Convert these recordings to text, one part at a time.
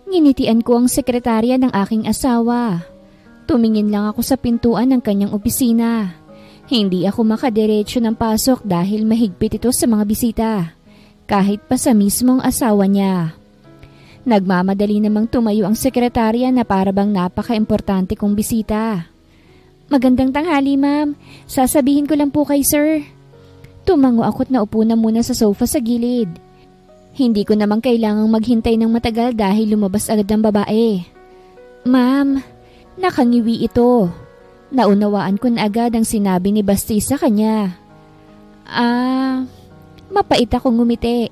Nginitian ko ang sekretarya ng aking asawa. Tumingin lang ako sa pintuan ng kanyang opisina. Hindi ako makadiretso ng pasok dahil mahigpit ito sa mga bisita, kahit pa sa mismong asawa niya. Nagmamadali namang tumayo ang sekretarya na parabang napaka-importante kong bisita. "Magandang tanghali, ma'am. Sasabihin ko lang po kay sir." Tumango ako't naupo na muna sa sofa sa gilid. Hindi ko naman kailangang maghintay ng matagal dahil lumabas agad ang babae. "Ma'am," nakangiwi ito. Naunawaan ko na agad ang sinabi ni Basti sa kanya. Mapait akong ngumiti.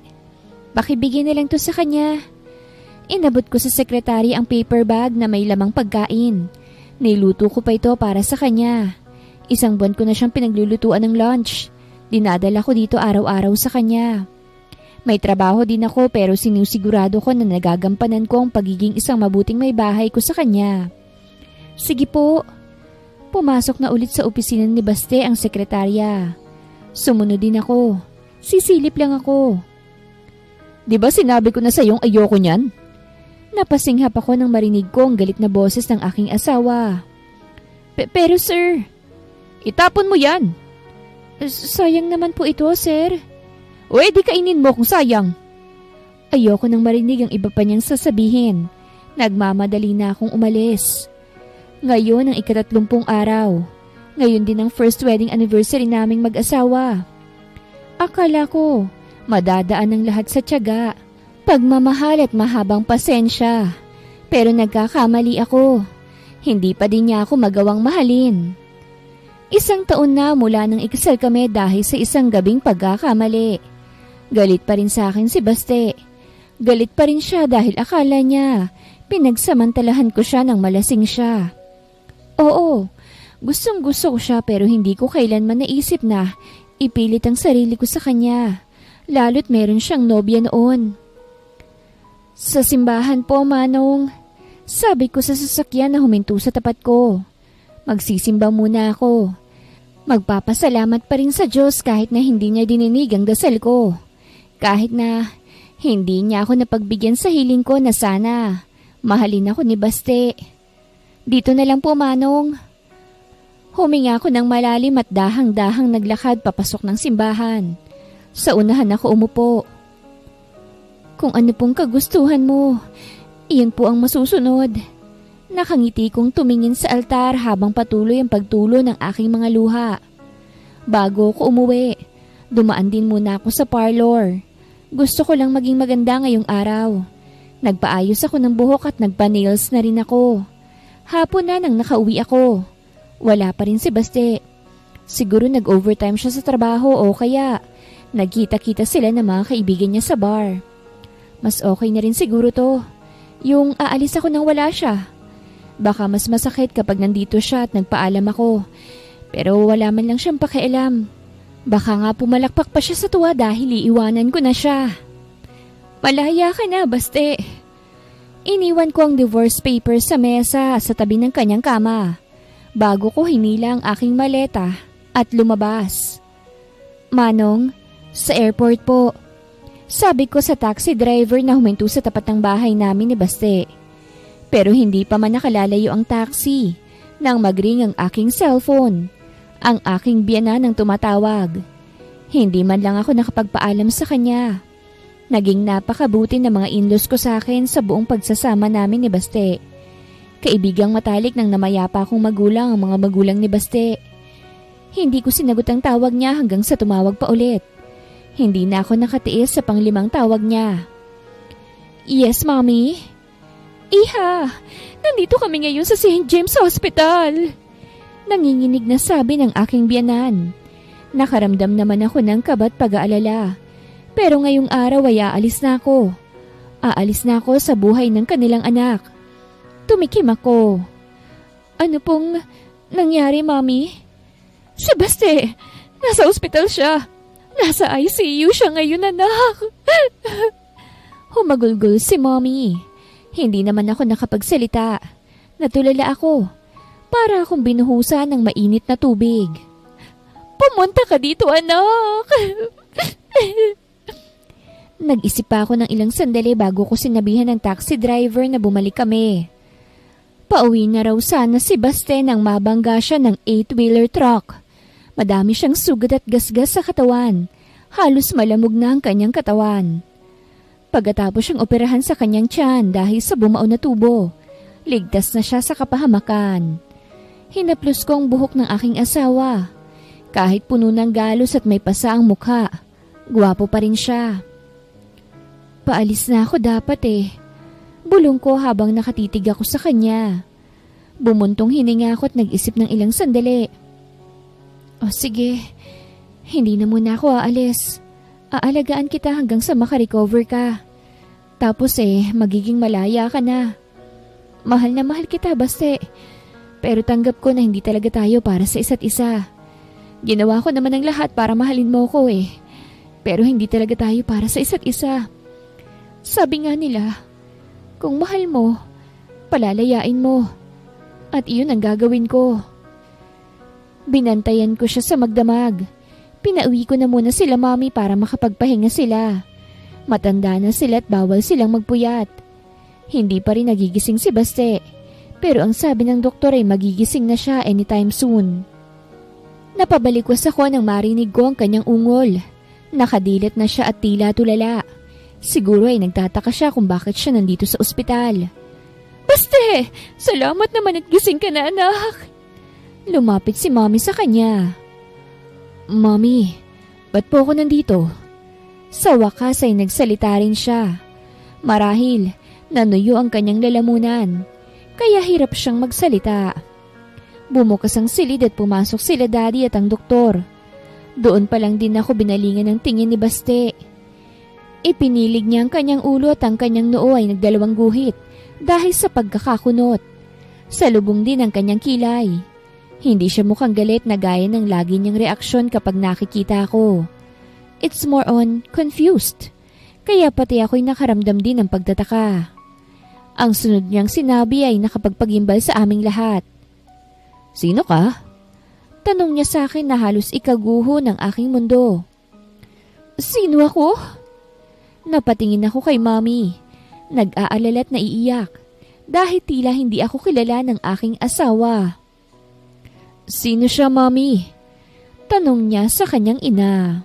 "Pakibigyan na lang to sa kanya." Inabot ko sa sekretary ang paper bag na may lamang pagkain. Niluto ko pa ito para sa kanya. 1 buwan ko na siyang pinaglulutuan ng lunch. Dinadala ko dito araw-araw sa kanya. May trabaho din ako pero sinusigurado ko na nagagampanan ko ang pagiging isang mabuting may bahay ko sa kanya. "Sige po." Pumasok na ulit sa opisina ni Baste ang sekretarya. Sumunod din ako. Sisilip lang ako. "Di ba sinabi ko na sa iyong ayoko niyan?" Napasinghap ako nang marinig ko ang galit na boses ng aking asawa. Pero sir." "Itapon mo yan." "Sayang naman po ito, sir." "O di kainin mo kung sayang." Ayoko nang marinig ang iba pa niyang sasabihin. Nagmamadali na akong umalis. Ngayon ang 30 araw. Ngayon din ang first wedding anniversary naming mag-asawa. Akala ko, madadaan ang lahat sa tiyaga, pagmamahal at mahabang pasensya. Pero nagkakamali ako. Hindi pa din niya ako magawang mahalin. 1 taon na mula nang ikasal kami dahil sa isang gabing pagkakamali. Galit pa rin sa akin si Baste. Galit pa rin siya dahil akala niya pinagsamantalahan ko siya nang malasing siya. Oo, gustong-gusto ko siya pero hindi ko kailanman naisip na ipilit ang sarili ko sa kanya. Lalo't meron siyang nobya noon. "Sa simbahan po, Manong," sabi ko sa sasakyan na huminto sa tapat ko. "Magsisimba muna ako. Magpapasalamat pa rin sa Diyos kahit na hindi niya dininig ang dasal ko. Kahit na hindi niya ako napagbigyan sa hiling ko na sana mahalin ako ni Baste. Dito na lang po, Manong." Huminga ako ng malalim at dahang-dahang naglakad papasok ng simbahan. Sa unahan ako umupo. "Kung ano pong kagustuhan mo, iyon po ang masusunod." Nakangiti kong tumingin sa altar habang patuloy ang pagtulo ng aking mga luha. Bago ko umuwi, dumaan din muna ako sa parlor. Gusto ko lang maging maganda ngayong araw. Nagpaayos ako ng buhok at nagpa-nails na rin ako. Hapon na nang nakauwi ako. Wala pa rin si Baste. Siguro nag-overtime siya sa trabaho o kaya nagkita-kita sila ng mga kaibigan niya sa bar. Mas okay na rin siguro to. Yung aalis ako nang wala siya. Baka mas masakit kapag nandito siya at nagpaalam ako. Pero wala man lang siyang pakialam. Baka nga pumalakpak pa siya sa tuwa dahil iiwanan ko na siya. "Malaya ka na, Baste." Iniwan ko ang divorce papers sa mesa sa tabi ng kanyang kama. Bago ko hinila ang aking maleta at lumabas. "Manong, sa airport po." Sabi ko sa taxi driver na huminto sa tapat ng bahay namin ni Baste. Pero hindi pa man nakalalayo ang taxi nang magring ang aking cellphone. Ang aking biyanan ang tumatawag. Hindi man lang ako nakapagpaalam sa kanya. Naging napakabuti ng mga in-laws ko sa akin sa buong pagsasama namin ni Baste. Kaibigang matalik nang namayapa akong magulang ang mga magulang ni Baste. Hindi ko sinagot ang tawag niya hanggang sa tumawag pa ulit. Hindi na ako nakatiis sa pang-5 tawag niya. "Yes, Mommy?" "Iha, nandito kami ngayon sa St. James Hospital." Nanginginig na sabi ng aking biyanan. Nakaramdam naman ako ng kabat pag-aalala. Pero ngayong araw ay aalis na ako. Aalis na ako sa buhay ng kanilang anak. Tumikim ako. "Ano pong nangyari, Mommy?" "Si Baste, nasa ospital siya. Nasa ICU siya ngayon, anak." Humagulgol si Mommy. Hindi naman ako nakapagsalita. Natulala ako. Para akong binuhusan ng mainit na tubig. "Pumunta ka dito, anak." Nag-isip pa ako ng ilang sandali bago ko sinabihan ng taxi driver na bumalik kami. Pauwi na raw sana si Baste nang mabangga siya ng 8-wheeler truck. Madami siyang sugat at gasgas sa katawan. Halos malamog na ang kanyang katawan. Pagkatapos siyang operahan sa kanyang tiyan dahil sa bumao na tubo, ligtas na siya sa kapahamakan. Hinaplos ko ang buhok ng aking asawa. Kahit puno ng galos at may pasa ang mukha, gwapo pa rin siya. Paalis na ako dapat Bulong ko habang nakatitig ako sa kanya. Bumuntong hininga ako at nag-isip ng ilang sandali. O sige, hindi na muna ako aalis. Aalagaan kita hanggang sa makarecover ka. Tapos magiging malaya ka na. Mahal na mahal kita, Baste. Pero tanggap ko na hindi talaga tayo para sa isa't isa. Ginawa ko naman ang lahat para mahalin mo ko Pero hindi talaga tayo para sa isa't isa. Sabi nga nila, kung mahal mo, palalayain mo. At iyon ang gagawin ko. Binantayan ko siya sa magdamag. Pinauwi ko na muna sila mami para makapagpahinga sila. Matanda na sila at bawal silang magpuyat. Hindi pa rin nagigising si Baste. Pero ang sabi ng doktor ay magigising na siya anytime soon. Napabalikwas ako nang marinig ko ang kanyang ungol. Nakadilat na siya at tila tulala. Siguro ay nagtataka siya kung bakit siya nandito sa ospital. Baste! Salamat naman at gising ka na, anak! Lumapit si Mommy sa kanya. Mommy, ba't po ako nandito? Sa wakas ay nagsalita rin siya. Marahil, nanuyo ang kanyang lalamunan, kaya hirap siyang magsalita. Bumukas ang silid at pumasok sila Daddy at ang doktor. Doon pa lang din ako binalingan ng tingin ni Baste. Ipinilig niya ang kanyang ulo at ang kanyang noo ay nagdalawang guhit dahil sa pagkakakunot. Salubong din ang kanyang kilay. Hindi siya mukhang galit na gaya ng lagi niyang reaksyon kapag nakikita ko. It's more on confused. Kaya pati ako'y nakaramdam din ng pagtataka. Ang sunod niyang sinabi ay nakapagpagimbal sa aming lahat. Sino ka? Tanong niya sa akin na halos ikaguho ng aking mundo. Sino ako? Napatingin ako kay Mommy. Nag-aalala at naiiyak dahil tila hindi ako kilala ng aking asawa. Sino siya, Mommy? Tanong niya sa kanyang ina.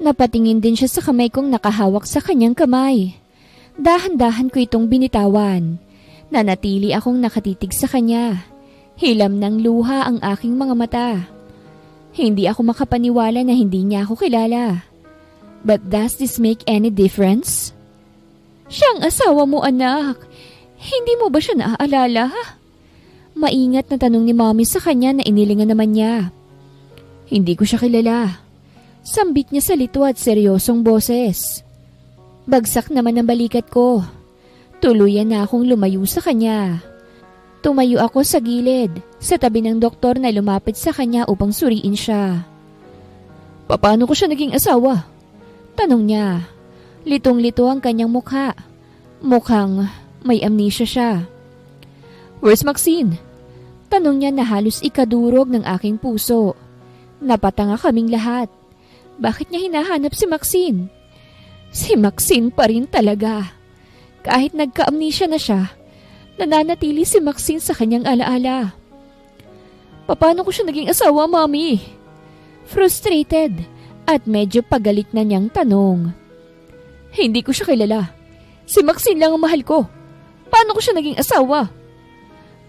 Napatingin din siya sa kamay kong nakahawak sa kanyang kamay. Dahan-dahan ko itong binitawan. Nanatili akong nakatitig sa kanya. Hilam ng luha ang aking mga mata. Hindi ako makapaniwala na hindi niya ako kilala. But does this make any difference? Siya ang asawa mo, anak. Hindi mo ba siya naaalala? Maingat na tanong ni Mommy sa kanya na inilingan naman niya. Hindi ko siya kilala. Sambit niya sa lito at seryosong boses. Bagsak naman ang balikat ko. Tuluyan na akong lumayo sa kanya. Tumayo ako sa gilid, sa tabi ng doktor na lumapit sa kanya upang suriin siya. Paano ko siya naging asawa? Tanong niya. Litong-lito ang kanyang mukha. Mukhang may amnesia siya. Where's Maxine? Tanong niya na halos ikadurog ng aking puso. Napatanga kaming lahat. Bakit niya hinahanap si Maxine? Si Maxine pa rin talaga. Kahit nagka-amnesia na siya, nananatili si Maxine sa kanyang alaala. Paano ko siya naging asawa, Mommy? Frustrated at medyo pagalit na niyang tanong. Hindi ko siya kilala. Si Maxine lang ang mahal ko. Paano ko siya naging asawa?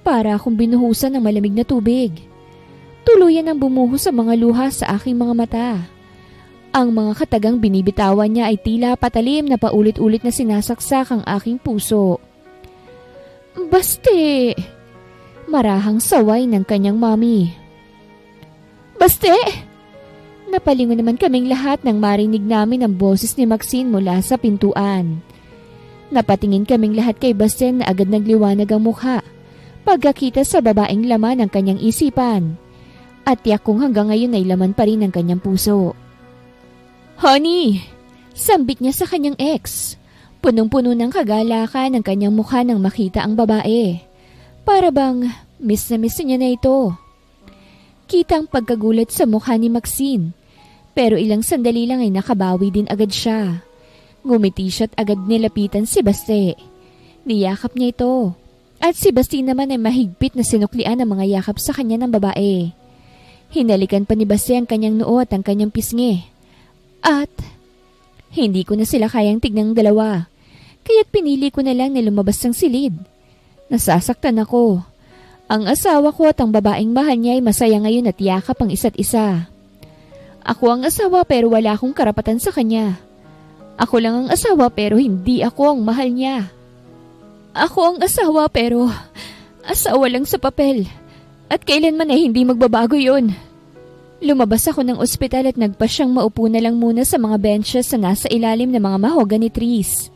Para akong binuhusan ng malamig na tubig. Tuluyan ang bumuhos sa mga luha sa aking mga mata. Ang mga katagang binibitawan niya ay tila patalim na paulit-ulit na sinasaksak ang aking puso. Baste! Marahang saway ng kanyang Mommy. Baste! Napalingon naman kaming lahat nang marinig namin ang boses ni Maxine mula sa pintuan. Napatingin kaming lahat kay Baste na agad nagliwanag ang mukha pagkakita sa babaeng laman ng kanyang isipan. At tiyak kong hanggang ngayon ay laman pa rin ng kanyang puso. Honey! Sambit niya sa kanyang ex. Punong-puno ng kagalakan ang kanyang mukha nang makita ang babae. Para bang miss na miss niya na ito. Kitang pagkagulat sa mukha ni Maxine. Pero ilang sandali lang ay nakabawi din agad siya. Ngumiti siya at agad nilapitan si Baste. Niyakap niya ito. At si Basti naman ay mahigpit na sinuklian ang mga yakap sa kanya ng babae. Hinalikan pa ni Baste ang kanyang noo at ang kanyang pisngi. At hindi ko na sila kayang tignang dalawa. Kaya't pinili ko na lang na lumabas ng silid. Nasasaktan ako. Ang asawa ko at ang babaeng mahal niya ay masaya ngayon at yakap ang isa't isa. Ako ang asawa pero wala akong karapatan sa kanya. Ako lang ang asawa pero hindi ako ang mahal niya. Ako ang asawa pero asawa lang sa papel. At kailanman ay hindi magbabago yun. Lumabas ako ng ospital at nagpasyang maupo na lang muna sa mga benches na nasa ilalim ng mga mahogany trees.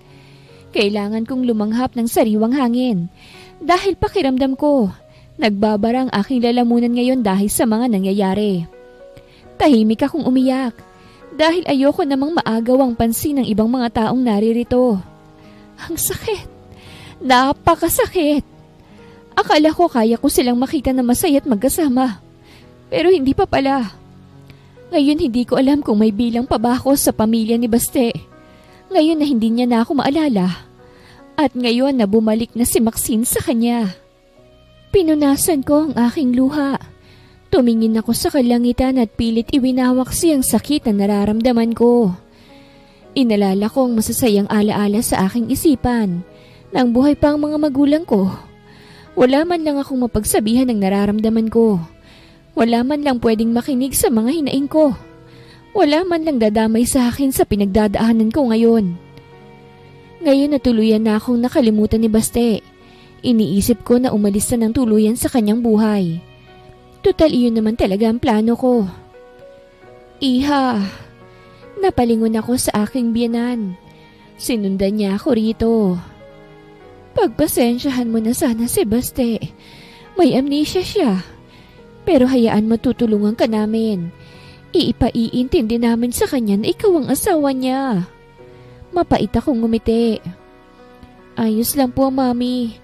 Kailangan kong lumanghap ng sariwang hangin dahil pakiramdam ko nagbabara ang aking lalamunan ngayon dahil sa mga nangyayari. Tahimik akong umiyak dahil ayoko namang maagaw ang pansin ng ibang mga taong naririto. Ang sakit. Napakasakit. Akala ko kaya ko silang makita na masaya at magkasama. Pero hindi pa pala. Ngayon hindi ko alam kung may bilang pa ba ako sa pamilya ni Baste. Ngayon na hindi niya na ako maalala. At ngayon na bumalik na si Maxine sa kanya. Pinunasan ko ang aking luha. Tumingin ako sa kalangitan at pilit iwinawak siyang sakit na nararamdaman ko. Inalala ko ang masasayang alaala sa aking isipan. Nang buhay pa ang mga magulang ko, wala man lang akong mapagsabihan ng nararamdaman ko. Wala man lang pwedeng makinig sa mga hinaing ko. Wala man lang dadamay sa akin sa pinagdadaanan ko ngayon. Ngayon na tuluyan na akong nakalimutan ni Baste. Iniisip ko na umalis na ng tuluyan sa kanyang buhay. Tutal iyon naman talaga ang plano ko. Iha, napalingon ako sa aking biyenan. Sinundan niya ako rito. Pagpasensyahan mo na sana si Baste. May amnesia siya. Pero hayaan matutulungan ka namin. Iipaiintindi namin sa kanya na ikaw ang asawa niya. Mapait akong ngumiti. Ayos lang po, Mami.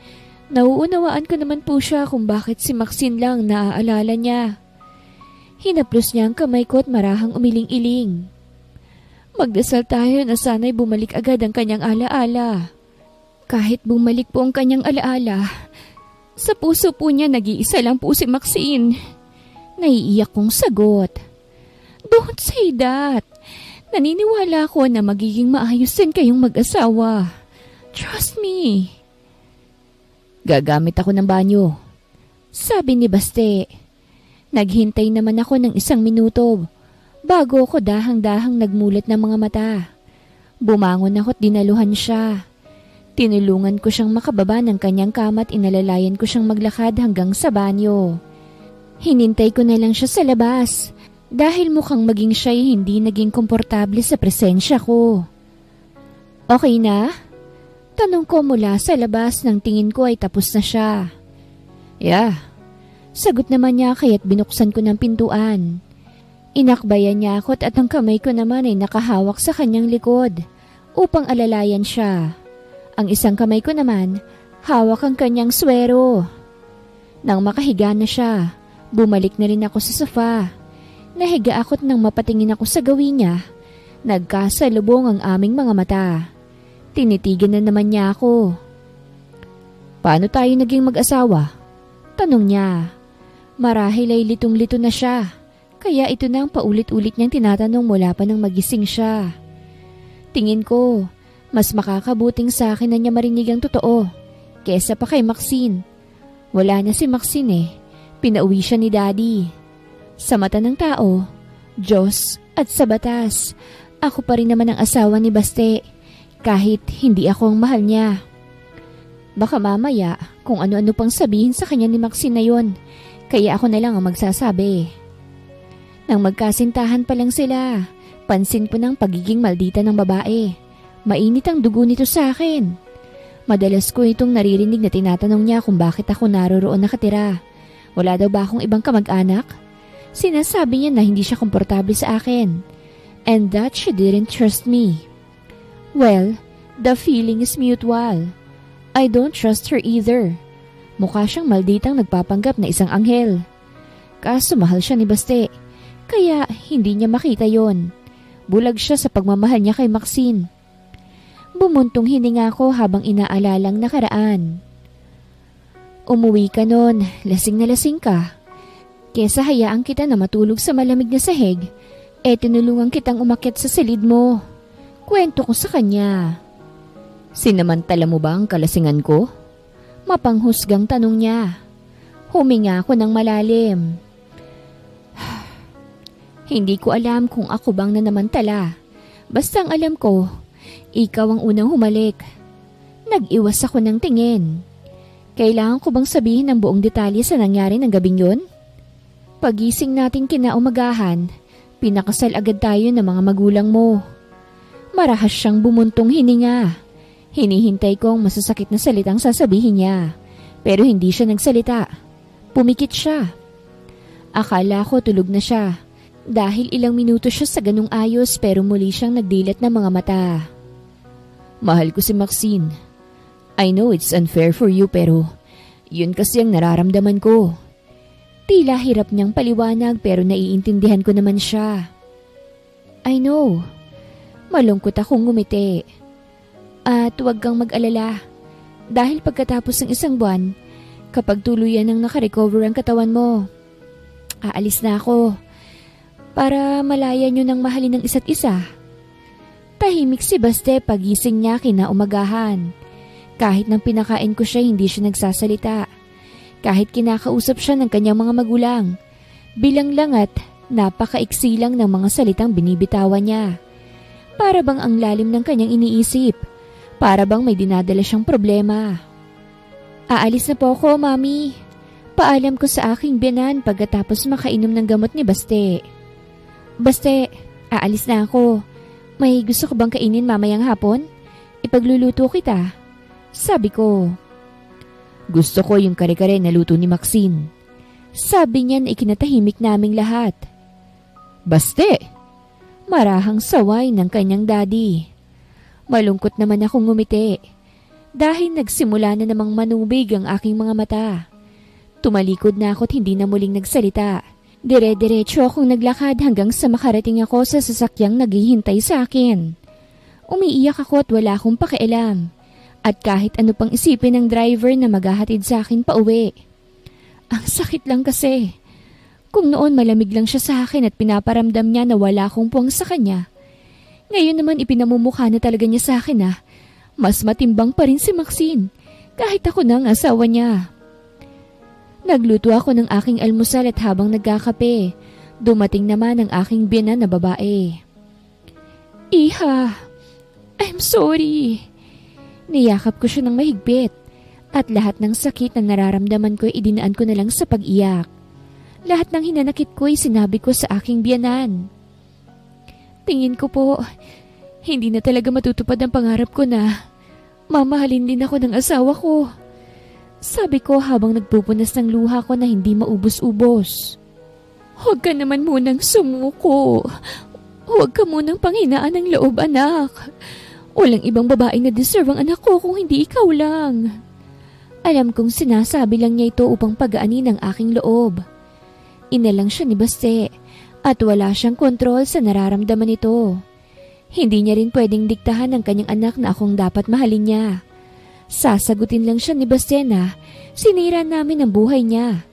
Nauunawaan ko naman po siya kung bakit si Maxine lang naaalala niya. Hinaplos niya ang kamay ko at marahang umiling-iling. Magdasal tayo na sana'y bumalik agad ang kanyang alaala. Kahit bumalik po ang kanyang alaala, sa puso po niya nag-iisa lang po si Maxine. Naiiyak kong sagot. Don't say that. Naniniwala ako na magiging maayos din kayong mag-asawa. Trust me. Gagamit ako ng banyo, sabi ni Baste. Naghintay naman ako ng 1 minuto bago ako dahang-dahang nagmulat ng mga mata. Bumangon ako at dinaluhan siya. Tinulungan ko siyang makababa ng kanyang kama at inalalayan ko siyang maglakad hanggang sa banyo. Hinintay ko na lang siya sa labas dahil mukhang maging siya'y hindi naging komportable sa presensya ko. Okay na? Tanong ko mula sa labas nang tingin ko ay tapos na siya. Yeah. Sagot naman niya kaya't binuksan ko ng pintuan. Inakbayan niya ako at ang kamay ko naman ay nakahawak sa kanyang likod upang alalayan siya. Ang isang kamay ko naman, hawak ang kanyang swero. Nang makahiga na siya, bumalik na rin ako sa sofa. Nahiga ako't nang mapatingin ako sa gawin niya, nagkasalubong ang aming mga mata. Tinitigan na naman niya ako. Paano tayo naging mag-asawa? Tanong niya. Marahil ay litong-lito na siya, kaya ito na ang paulit-ulit niyang tinatanong mula pa nang magising siya. Tingin ko, mas makakabuting sa akin na niya marinig ang totoo, kesa pa kay Maxine. Wala na si Maxine eh, pinauwi siya ni Daddy. Sa mata ng tao, Diyos at sa batas, ako pa rin naman ang asawa ni Baste, kahit hindi ako ang mahal niya. Baka mamaya kung ano-ano pang sabihin sa kanya ni Maxine na yon, kaya ako na lang ang magsasabi. Nang magkasintahan pa lang sila, pansin ko ng pagiging maldita ng babae. Mainit ang dugo nito sa akin. Madalas ko itong naririnig na tinatanong niya kung bakit ako naroroon nakatira. Wala daw ba akong ibang kamag-anak? Sinasabi niya na hindi siya komportable sa akin. And that she didn't trust me. Well, the feeling is mutual. I don't trust her either. Mukha siyang malditang nagpapanggap na isang anghel. Kaso mahal siya ni Baste, kaya hindi niya makita yon. Bulag siya sa pagmamahal niya kay Maxine. Bumuntong hininga ko habang inaalalang nakaraan. Umuwi ka nun, lasing na lasing ka. Kesa hayaan kita na matulog sa malamig na sahig, tinulungan kitang umakyat sa silid mo. Kwento ko sa kanya. Sinamantala mo ba ang kalasingan ko? Mapanghusgang tanong niya. Huminga ako ng malalim. Hindi ko alam kung ako bang nanamantala. Basta ang alam ko, ikaw ang unang humalik. Nag-iwas ako ng tingin. Kailangan ko bang sabihin ang buong detalye sa nangyari ng gabing yun? Pagising natin kinaumagahan, pinakasal agad tayo ng mga magulang mo. Marahas siyang bumuntong hininga. Hinihintay ko ang masasakit na salitang sasabihin niya. Pero hindi siya nagsalita. Pumikit siya. Akala ko tulog na siya. Dahil ilang minuto siya sa ganung ayos pero muli siyang nagdilat ng mga mata. Mahal ko si Maxine. I know it's unfair for you pero yun kasi ang nararamdaman ko. Tila hirap niyang paliwanag pero naiintindihan ko naman siya. I know. Malungkot akong ngumiti. At huwag kang mag-alala. Dahil pagkatapos ng isang buwan, kapag tuluyan ang nakarecover ang katawan mo, aalis na ako. Para malaya niyo ng mahalin ng isa't isa. Tahimik si Baste pagising niya kinaumagahan. Kahit nang pinakain ko siya hindi siya nagsasalita. Kahit kinakausap siya ng kanyang mga magulang. Bilang lang at napakaiksi lang ng mga salitang binibitawan niya. Para bang ang lalim ng kanyang iniisip. Para bang may dinadala siyang problema. Aalis na po ako, Mami. Paalam ko sa aking biyanan pagkatapos makainom ng gamot ni Baste. Baste, aalis na ako. May gusto ko bang kainin mamayang hapon? Ipagluluto kita. Sabi ko. Gusto ko yung kare-kare na luto ni Maxine. Sabi niya na ikinatahimik naming lahat. Baste! Marahang saway ng kanyang daddy. Malungkot naman akong ngumiti. Dahil nagsimula na namang manubig ang aking mga mata. Tumalikod na ako't hindi na muling nagsalita. Dire-diretso akong naglakad hanggang sa makarating ako sa sasakyang naghihintay sa akin. Umiiyak ako at wala akong pakialam. At kahit ano pang isipin ng driver na maghahatid sa akin pa uwi. Ang sakit lang kasi. Kung noon malamig lang siya sa akin at pinaparamdam niya na wala akong puwang sa kanya. Ngayon naman ipinamumukha na talaga niya sa akin na mas matimbang pa rin si Maxine kahit ako na ang asawa niya. Nagluto ako ng aking almusal at habang nagkakape, dumating naman ang aking biyanan na babae. Iha, I'm sorry. Niyakap ko siya ng mahigpit at lahat ng sakit na nararamdaman ko idinaan ko na lang sa pag-iyak. Lahat ng hinanakit ko ay sinabi ko sa aking biyanan. Tingin ko po, hindi na talaga matutupad ang pangarap ko na mamahalin din ako ng asawa ko. Sabi ko habang nagpupunas ng luha ko na hindi maubos-ubos. Huwag ka naman munang sumuko. Huwag ka munang panghinaan ng loob, anak. Walang ibang babae na deserve ang anak ko kung hindi ikaw lang. Alam kong sinasabi lang niya ito upang pagaanin ang aking loob. Ina lang siya ni Baste at wala siyang kontrol sa nararamdaman nito. Hindi niya rin pwedeng diktahan ng kanyang anak na akong dapat mahalin niya. Sasagutin lang siya ni Baste na sinira namin ang buhay niya.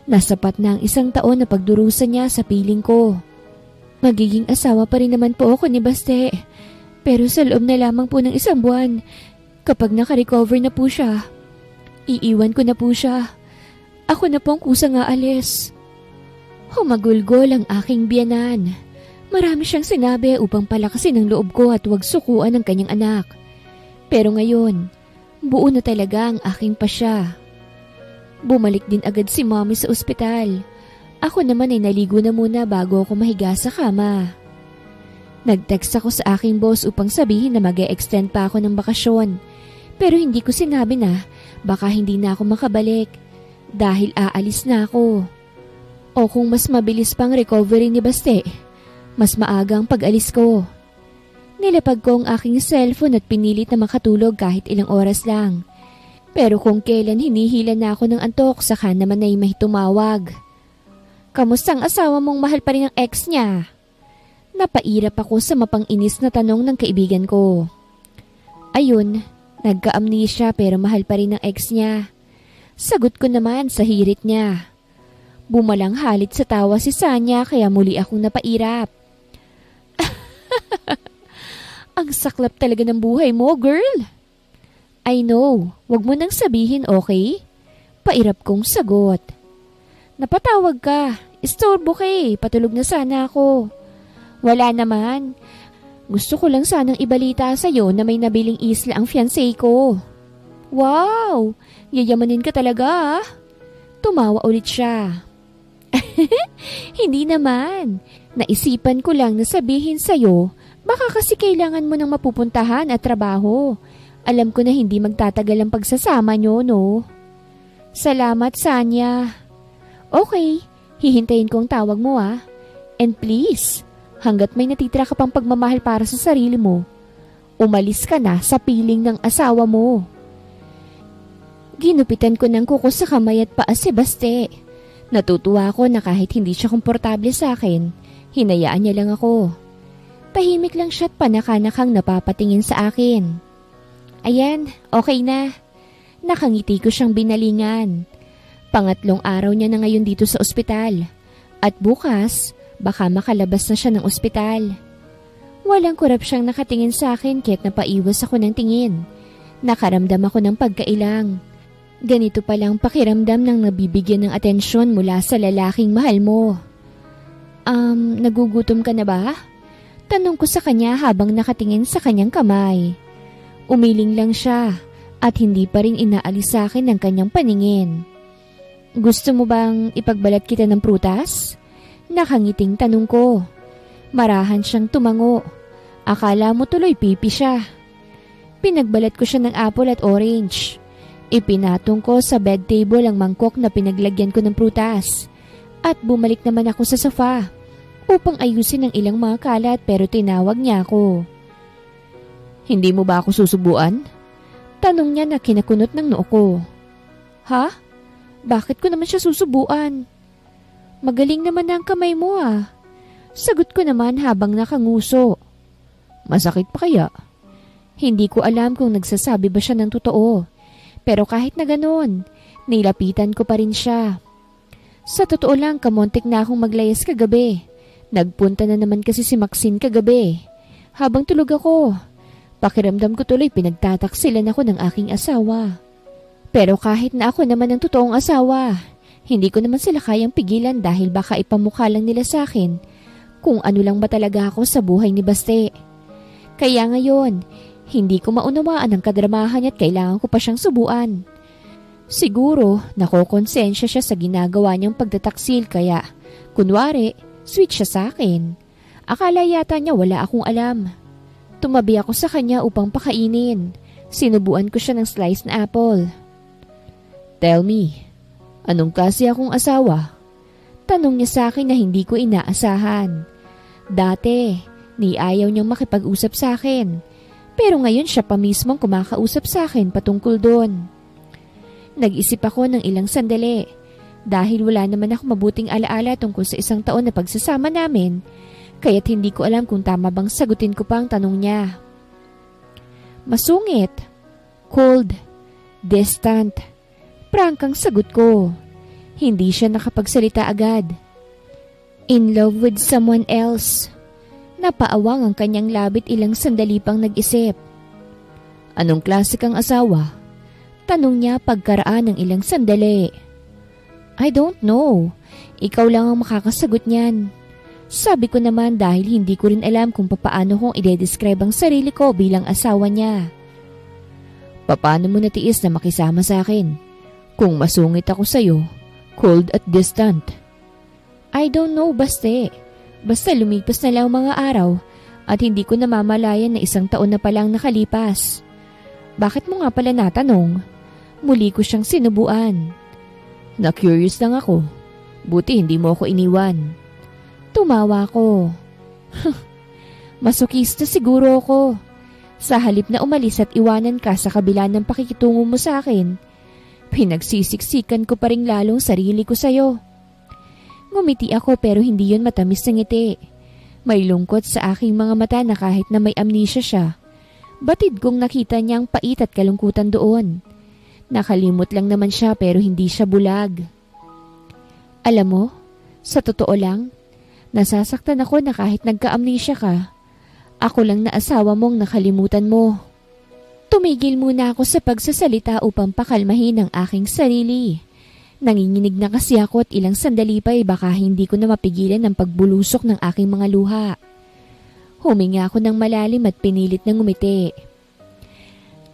Nasapat na ang 1 taon na pagdurusa niya sa piling ko. Magiging asawa pa rin naman po ako ni Baste. Pero sa loob na lamang po ng 1 buwan, kapag nakarecover na po siya, iiwan ko na po siya. Ako na po ang kusang aalis. Humagulgol ang aking biyanan. Marami siyang sinabi upang palakasin ang loob ko at huwag sukuan ang kanyang anak. Pero ngayon, buo na talaga ang aking pasya. Bumalik din agad si Mommy sa ospital. Ako naman ay naligo na muna bago ako mahiga sa kama. Nag-text ako sa aking boss upang sabihin na mag-e-extend pa ako ng bakasyon. Pero hindi ko sinabi na baka hindi na ako makabalik dahil aalis na ako. O kung mas mabilis pang recovery ni Baste, mas maaga ang pag-alis ko. Nilapag ko ang aking cellphone at pinilit na makatulog kahit ilang oras lang. Pero kung kailan hinihila na ako ng antok, saka naman ay may tumawag. Kamusta ang asawa mong mahal pa rin ang ex niya? Napairap ako sa mapang-inis na tanong ng kaibigan ko. Ayun, nagka-amnesia pero mahal pa rin ng ex niya. Sagot ko naman sa hirit niya. Bumalang halit sa tawa si Sanya kaya muli akong napairap. Ang saklap talaga ng buhay mo, girl. I know, wag mo nang sabihin, okay? Pairap kong sagot. Napatawag ka, istorbo ka eh, patulog na sana ako. Wala naman. Gusto ko lang sanang ibalita sa'yo na may nabiling isla ang fiancé ko. Wow! Yayamanin ka talaga ah. Tumawa ulit siya. Hindi naman. Naisipan ko lang na sabihin sa'yo, baka kasi kailangan mo ng mapupuntahan at trabaho. Alam ko na hindi magtatagal ang pagsasama nyo, no? Salamat, Sanya. Okay, hihintayin ko ang tawag mo ah. And please, hanggat may natitira ka pang pagmamahal para sa sarili mo, umalis ka na sa piling ng asawa mo. Ginupitan ko ng kuko sa kamay at paa si Baste. Natutuwa ako na kahit hindi siya komportable sa akin, hinayaan niya lang ako. Tahimik lang siya at panakanakang napapatingin sa akin. Ayan, okay na. Nakangiti ko siyang binalingan. Pangatlong araw niya na ngayon dito sa ospital. At bukas, baka makalabas na siya ng ospital. Walang kurap siyang nakatingin sa akin kahit napaiwas ako ng tingin. Nakaramdam ako ng pagkailang. Ganito palang pakiramdam ng nabibigyan ng atensyon mula sa lalaking mahal mo. Nagugutom ka na ba? Tanong ko sa kanya habang nakatingin sa kanyang kamay. Umiling lang siya at hindi pa rin inaalis sa akin ang kanyang paningin. Gusto mo bang ipagbalat kita ng prutas? Nakangiting tanong ko. Marahan siyang tumango. Akala mo tuloy pipi siya. Pinagbalat ko siya ng apple at orange. Ipinatong ko sa bed table ang mangkok na pinaglagyan ko ng prutas. At bumalik naman ako sa sofa upang ayusin ang ilang mga kalat pero tinawag niya ako. Hindi mo ba ako susubuan? Tanong niya na kinakunot ng noo ko. Ha? Bakit ko naman siya susubuan? Magaling naman ang kamay mo ah. Sagot ko naman habang nakanguso. Masakit pa kaya? Hindi ko alam kung nagsasabi ba siya ng totoo. Pero kahit na ganoon, nilapitan ko pa rin siya. Sa totoo lang, kamontik na akong maglayas kagabi. Nagpunta na naman kasi si Maxine kagabi. Habang tulog ako, pakiramdam ko tuloy pinagtataksilan ako ng aking asawa. Pero kahit na ako naman ang totoong asawa, hindi ko naman sila kayang pigilan dahil baka ipamukha lang nila sa akin kung ano lang ba talaga ako sa buhay ni Baste. Kaya ngayon, hindi ko maunawaan ang kadramahan niya at kailangan ko pa siyang subuan. Siguro, nakokonsensya siya sa ginagawa niyang pagtataksil kaya, kunwari, sweet siya sa akin. Akala yata niya wala akong alam. Tumabi ako sa kanya upang pakainin. Sinubuan ko siya ng slice na apple. Tell me, anong klase akong asawa? Tanong niya sa akin na hindi ko inaasahan. Dati, ayaw niyang makipag-usap sa akin. Pero ngayon siya pa mismong kumakausap sa akin patungkol doon. Nag-isip ako ng ilang sandali. Dahil wala naman ako mabuting alaala tungkol sa isang taon na pagsasama namin, kaya't hindi ko alam kung tama bang sagutin ko pa ang tanong niya. Masungit, cold, distant, prangkang sagot ko. Hindi siya nakapagsalita agad. In love with someone else. Napaawang ang kanyang labit ilang sandali pang nag-isip. Anong klase kang asawa? Tanong niya pagkaraan ng ilang sandali. I don't know. Ikaw lang ang makakasagot niyan. Sabi ko naman dahil hindi ko rin alam kung papaano kong i-describe ang sarili ko bilang asawa niya. Paano mo natiis na makisama sa akin? Kung masungit ako sa'yo, cold at distant. I don't know, Baste. Basta lumipas na lang mga araw at hindi ko namamalayan na isang taon na palang nakalipas. Bakit mo nga pala natanong? Muli ko siyang sinubuan. Na-curious lang ako. Buti hindi mo ako iniwan. Tumawa ko. Masokista siguro ako. Sa halip na umalis at iwanan ka sa kabila ng pakikitungo mo sa akin, pinagsisiksikan ko pa rin lalong sarili ko sa'yo. Ngumiti ako pero hindi yun matamis na ngiti. May lungkot sa aking mga mata na kahit na may amnesia siya, Batid kong nakita niyang pait at kalungkutan doon. Nakalimot lang naman siya pero hindi siya bulag. Alam mo, sa totoo lang, nasasaktan ako na kahit nagka-amnesia ka, ako lang na asawa mong nakalimutan mo. Tumigil muna ako sa pagsasalita upang pakalmahin ang aking sarili. Nanginginig na kasi ako at ilang sandali pa baka hindi ko na mapigilan ang pagbulusok ng aking mga luha. Huminga ako ng malalim at pinilit na ngumiti.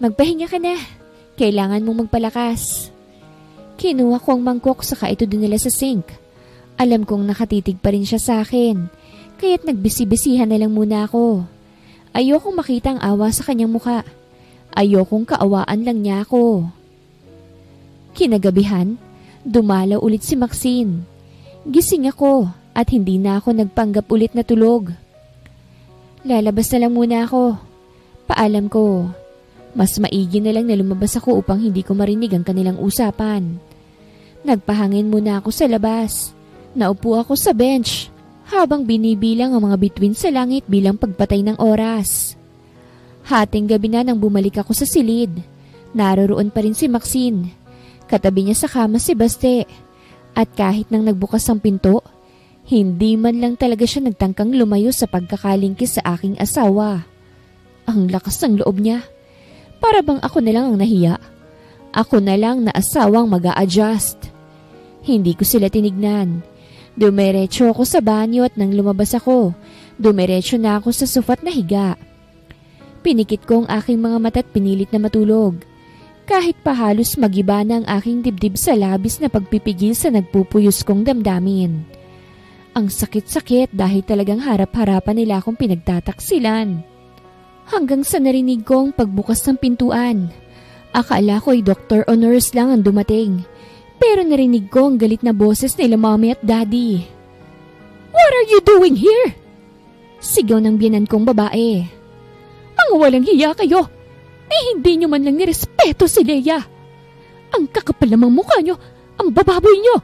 Magpahinga ka na. Kailangan mong magpalakas. Kinuha ko ang mangkok saka ito dinala sa sink. Alam kong nakatitig pa rin siya sa akin, kaya't nagbisi-bisihan na lang muna ako. Ayokong makita ang awa sa kanyang muka. Ayokong kaawaan lang niya ako. Kinagabihan, dumalaw ulit si Maxine. Gising ako at hindi na ako nagpanggap ulit na tulog. Lalabas na lang muna ako. Paalam ko. Mas maigi na lang na lumabas ako upang hindi ko marinig ang kanilang usapan. Nagpahangin muna ako sa labas. Naupo ako sa bench habang binibilang ang mga bituin sa langit bilang pagpatay ng oras. Hating gabi na nang bumalik ako sa silid. Naroroon pa rin si Maxine. Katabi niya sa kama si Baste. At kahit nang nagbukas ang pinto, hindi man lang talaga siya nagtangkang lumayo sa pagkakalingkis sa aking asawa. Ang lakas ng loob niya. Para bang ako na lang ang nahiya. Ako na lang na asawang mag-a-adjust. Hindi ko sila tinignan. Dumiretso ako sa banyo at nang lumabas ako, dumiretso na ako sa sofa't nahiga. Pinikit ko ang aking mga mata at pinilit na matulog. Kahit pa halos magiba na ang aking dibdib sa labis na pagpipigil sa nagpupuyos kong damdamin. Ang sakit-sakit dahil talagang harap-harapan nila akong pinagtataksilan. Hanggang sa narinig ko ang pagbukas ng pintuan. Akala ko'y doctor o nurse lang ang dumating. Pero narinig ko ang galit na boses nila mommy at daddy. What are you doing here? Sigaw ng biyanan kong babae. Ang walang hiya kayo. Hindi nyo man lang nirespeto si Leia. Ang kakapal namang mukha nyo, ang bababoy nyo.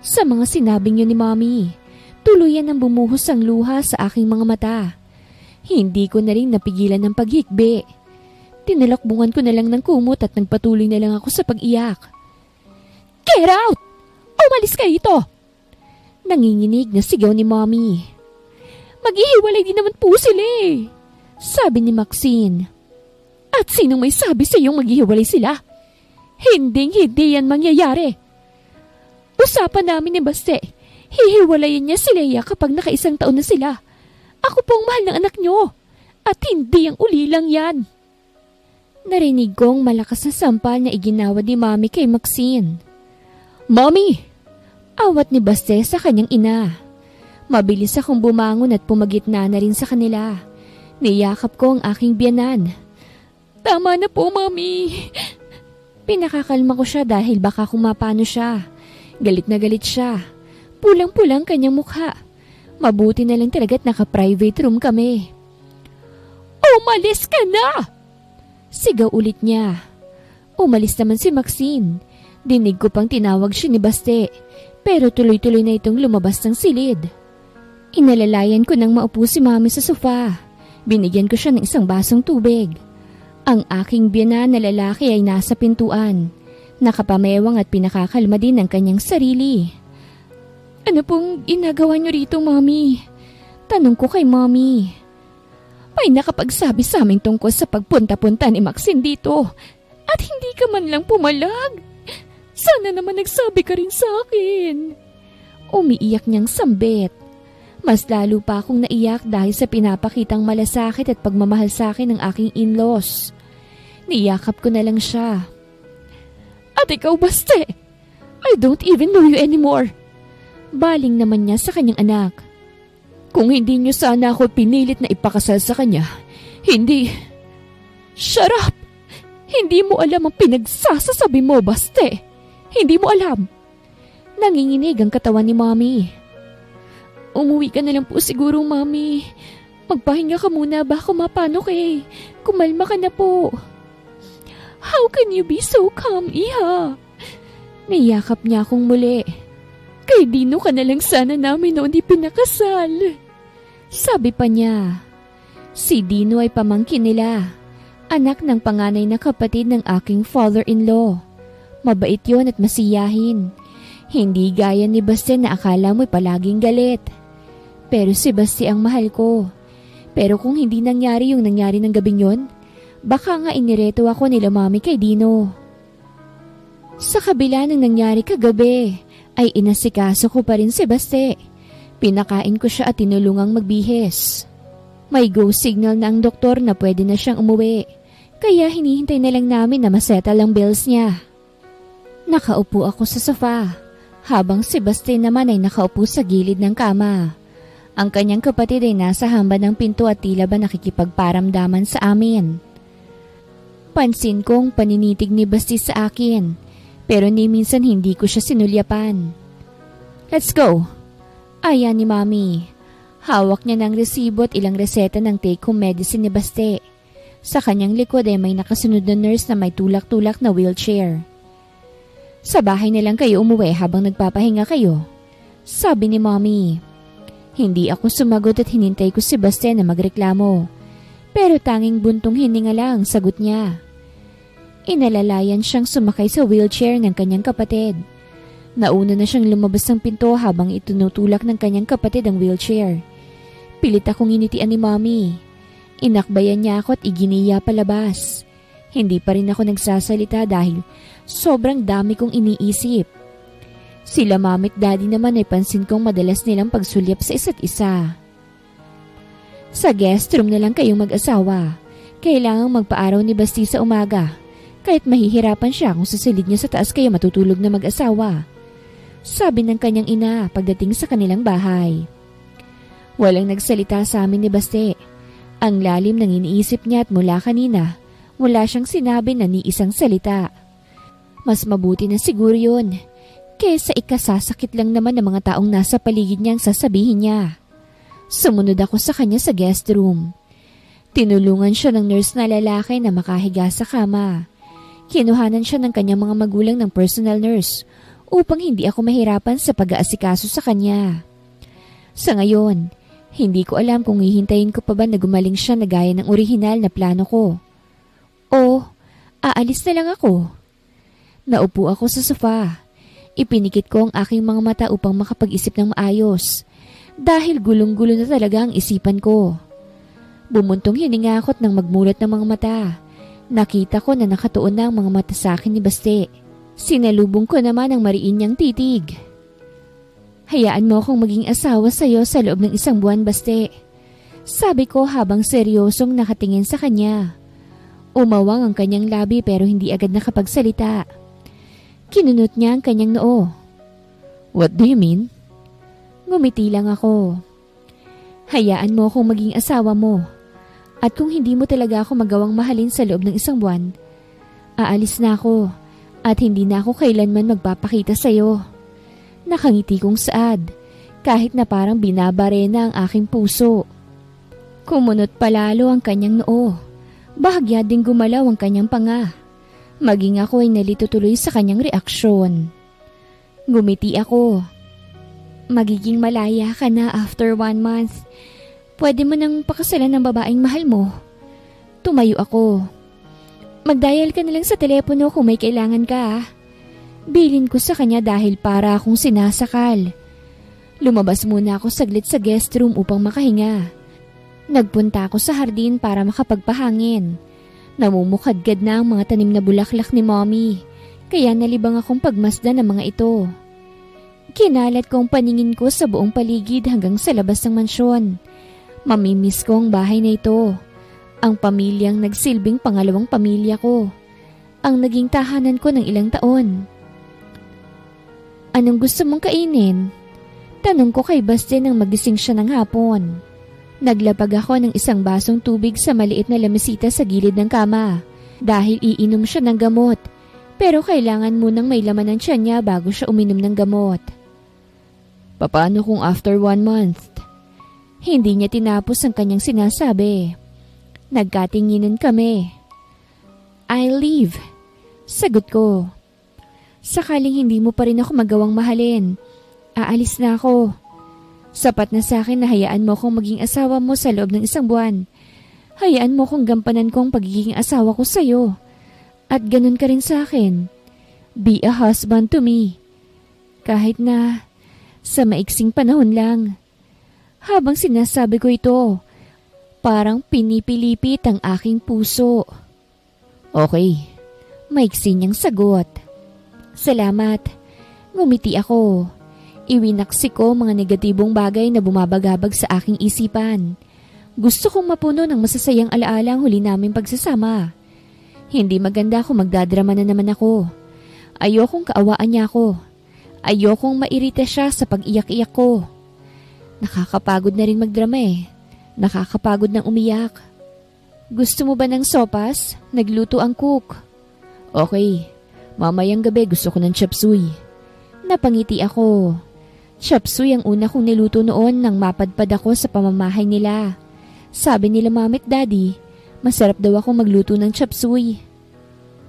Sa mga sinabing yun ni mommy, tuluyan ang bumuhos ang luha sa aking mga mata. Hindi ko na rin napigilan ng paghikbi. Tinalakbungan ko na lang ng kumot at nagpatuloy na lang ako sa pag-iyak. Get out! Umalis kayo ito! Nanginginig na sigaw ni mommy. Maghihiwalay din naman po sila eh, sabi ni Maxine. At sinong may sabi sa iyong maghihiwalay sila? Hinding-hindi yan mangyayari. Usapan namin ni Baste, hihiwalayin niya si Leia kapag naka-1 taon na sila. Ako po ang mahal ng anak niyo, at hindi ang ulilang yan. Narinig kong malakas na sampal na iginawa ni Mommy kay Maxine. Mommy! Awat ni Baste sa kanyang ina. Mabilis akong bumangon at pumagitna na rin sa kanila. Niyakap ko ang aking biyanan. Tama na po, Mommy. Pinakakalma ko siya dahil baka kumapano siya. Galit na galit siya. Pulang-pulang kanyang mukha. Mabuti na lang talaga't naka-private room kami. Umalis ka na! Sigaw ulit niya. Umalis naman si Maxine. Dinig ko pang tinawag siya ni Baste, pero tuloy-tuloy na itong lumabas ng silid. Inalalayan ko nang maupo si Mami sa sofa. Binigyan ko siya ng isang basong tubig. Ang aking biyanan na lalaki ay nasa pintuan. Nakapamewang at pinakakalma din ang kanyang sarili. Ano pong ginagawa niyo rito, Mami? Tanong ko kay Mami. May nakapagsabi sa amin tungkol sa pagpunta-punta ni Maxine dito. At hindi ka man lang pumalag. Sana naman nagsabi ka rin sa akin. Umiiyak niyang sambit. Mas lalo pa akong naiyak dahil sa pinapakitang malasakit at pagmamahal sa akin ng aking in-laws. Niyakap ko na lang siya. At ikaw, Baste, I don't even know you anymore. Baling naman niya sa kanyang anak. Kung hindi niyo sana ako pinilit na ipakasal sa kanya, hindi... Shut up! Hindi mo alam ang pinagsasasabi mo, Baste. Hindi mo alam. Nanginginig ang katawan ni Mommy. Umuwi ka na lang po siguro, Mommy. Magpahinga ka muna, baka mapano kay. Kumalma ka na po. How can you be so calm, Iha? Niyakap niya akong muli. Kay Dino ka na lang sana namin noon ipinakasal. Sabi pa niya. Si Dino ay pamangkin nila, anak ng panganay na kapatid ng aking father-in-law. Mabait yon at masiyahin. Hindi gaya ni Basti na akala mo'y palaging galit. Pero si Basti ang mahal ko. Pero kung hindi nangyari yung nangyari ng gabing yon, baka nga inireto ako nila mami kay Dino. Sa kabila ng nangyari kagabi, ay inasikaso ko pa rin si Basti. Pinakain ko siya at tinulungang magbihis. May go signal na ang doktor na pwede na siyang umuwi, kaya hinihintay na lang namin na masettle ang bills niya. Nakaupo ako sa sofa, habang si Basti naman ay nakaupo sa gilid ng kama. Ang kanyang kapatid ay nasa hamba ng pinto at tila ba nakikipagparamdaman sa amin. Pansin kong paninitig ni Basti sa akin, pero ni minsan hindi ko siya sinulyapan. Let's go! Ayan ni Mami. Hawak niya ng resibo at ilang reseta ng take-home medicine ni Basti. Sa kanyang likod ay may nakasunod na nurse na may tulak-tulak na wheelchair. Sa bahay na lang kayo umuwi habang nagpapahinga kayo, sabi ni Mami. Hindi ako sumagot at hinintay ko si Basti na magreklamo. Pero tanging buntong hininga lang sagot niya. Inalalayan siyang sumakay sa wheelchair ng kanyang kapatid. Nauna na siyang lumabas ng pinto habang itinutulak ng kanyang kapatid ang wheelchair. Pilit akong initian ni Mami. Inakbayan niya ako at iginiya palabas. Hindi pa rin ako nagsasalita dahil sobrang dami kong iniisip. Sila Mami at Daddy naman ay pansin kong madalas nilang pagsulyap sa isa't isa. Sa guest room na lang kayong mag-asawa. Kailangang magpaaraw ni Basti sa umaga. Kahit mahihirapan siya kung sasilid niya sa taas kayo matutulog na mag-asawa. Sabi ng kanyang ina pagdating sa kanilang bahay. Walang nagsalita sa amin ni Basti. Ang lalim ng iniisip niya at mula kanina, wala siyang sinabi na ni isang salita. Mas mabuti na siguro yun, kesa ikasasakit lang naman ng mga taong nasa paligid niyang sasabihin niya. Sumunod ako sa kanya sa guest room. Tinulungan siya ng nurse na lalaki na makahiga sa kama. Kinuhanan siya ng kanyang mga magulang ng personal nurse upang hindi ako mahirapan sa pag-aasikaso sa kanya. Sa ngayon, hindi ko alam kung hihintayin ko pa ba na gumaling siya na gaya ng orihinal na plano ko. O, aalis na lang ako. Naupo ako sa sofa. Ipinikit ko ang aking mga mata upang makapag-isip ng maayos dahil gulong-gulo na talaga ang isipan ko. Bumuntong hininga ako't nang magmulat ng mga mata. Nakita ko na nakatuon na ang mga mata sa akin ni Basti. Sinalubong ko naman ang mariin niyang titig. Hayaan mo akong maging asawa sa iyo sa loob ng 1 buwan, Basti. Sabi ko habang seryosong nakatingin sa kanya. Umawang ang kanyang labi pero hindi agad nakapagsalita. Kinunot niya ang kanyang noo. What do you mean? Ngumiti lang ako. Hayaan mo akong maging asawa mo. At kung hindi mo talaga ako magawang mahalin sa loob ng 1 buwan, aalis na ako at hindi na ako kailanman magpapakita sa iyo. Nakangiti kong saad kahit na parang binabare na ang aking puso. Kumunot palalo ang kanyang noo. Bahagya ding gumalaw ang kanyang panga. Maging ako ay nalito tuloy sa kanyang reaksyon. Ngumiti ako. Magiging malaya ka na after 1 month. Pwede mo nang pakasalan ng babaeng mahal mo. Tumayo ako. Mag-dial ka na lang sa telepono kung may kailangan ka. Bilin ko sa kanya dahil para akong sinasakal. Lumabas muna ako saglit sa guest room upang makahinga. Nagpunta ako sa hardin para makapagpahangin. Namumukadkad na ang mga tanim na bulaklak ni Mommy, kaya nalibang akong pagmasdan ng mga ito. Kinalat ko ang paningin ko sa buong paligid hanggang sa labas ng mansyon. Mamimiss ko ang bahay na ito. Ang pamilyang nagsilbing pangalawang pamilya ko. Ang naging tahanan ko ng ilang taon. Anong gusto mong kainin? Tanong ko kay Basti nang magising siya ng hapon. Naglapag ako ng 1 basong tubig sa maliit na lamesita sa gilid ng kama dahil iinom siya ng gamot. Pero kailangan munang may laman ng tiyan niya bago siya uminom ng gamot. Paano kung after 1 month? Hindi niya tinapos ang kanyang sinasabi. Nagkatinginan kami. I'll leave. Sagot ko. Sakaling hindi mo pa rin ako magawang mahalin, aalis na ako. Sapat na sa akin na hayaan mo akong maging asawa mo sa loob ng 1 buwan. Hayaan mo kong gampanan ko ang pagiging asawa ko sa'yo. At ganun ka rin sa akin. Be a husband to me. Kahit na sa maiksing panahon lang. Habang sinasabi ko ito, parang pinipilipit ang aking puso. Okay, maiksi niyang sagot. Salamat. Ngumiti ako. Iwinaksi ko mga negatibong bagay na bumabagabag sa aking isipan. Gusto kong mapuno ng masasayang alaala ang huli naming pagsasama. Hindi maganda kung magdadrama na naman ako. Ayokong kaawaan niya ako. Ayokong mairita siya sa pag-iyak-iyak ko. Nakakapagod na rin magdrama eh. Nakakapagod ng umiyak. Gusto mo ba ng sopas? Nagluto ang cook. Okay, mamayang gabi gusto ko ng chop suey. Napangiti ako. Chop suey ang una kong niluto noon nang mapadpad ako sa pamamahay nila. Sabi nila mami at daddy, masarap daw ako magluto ng chop suey.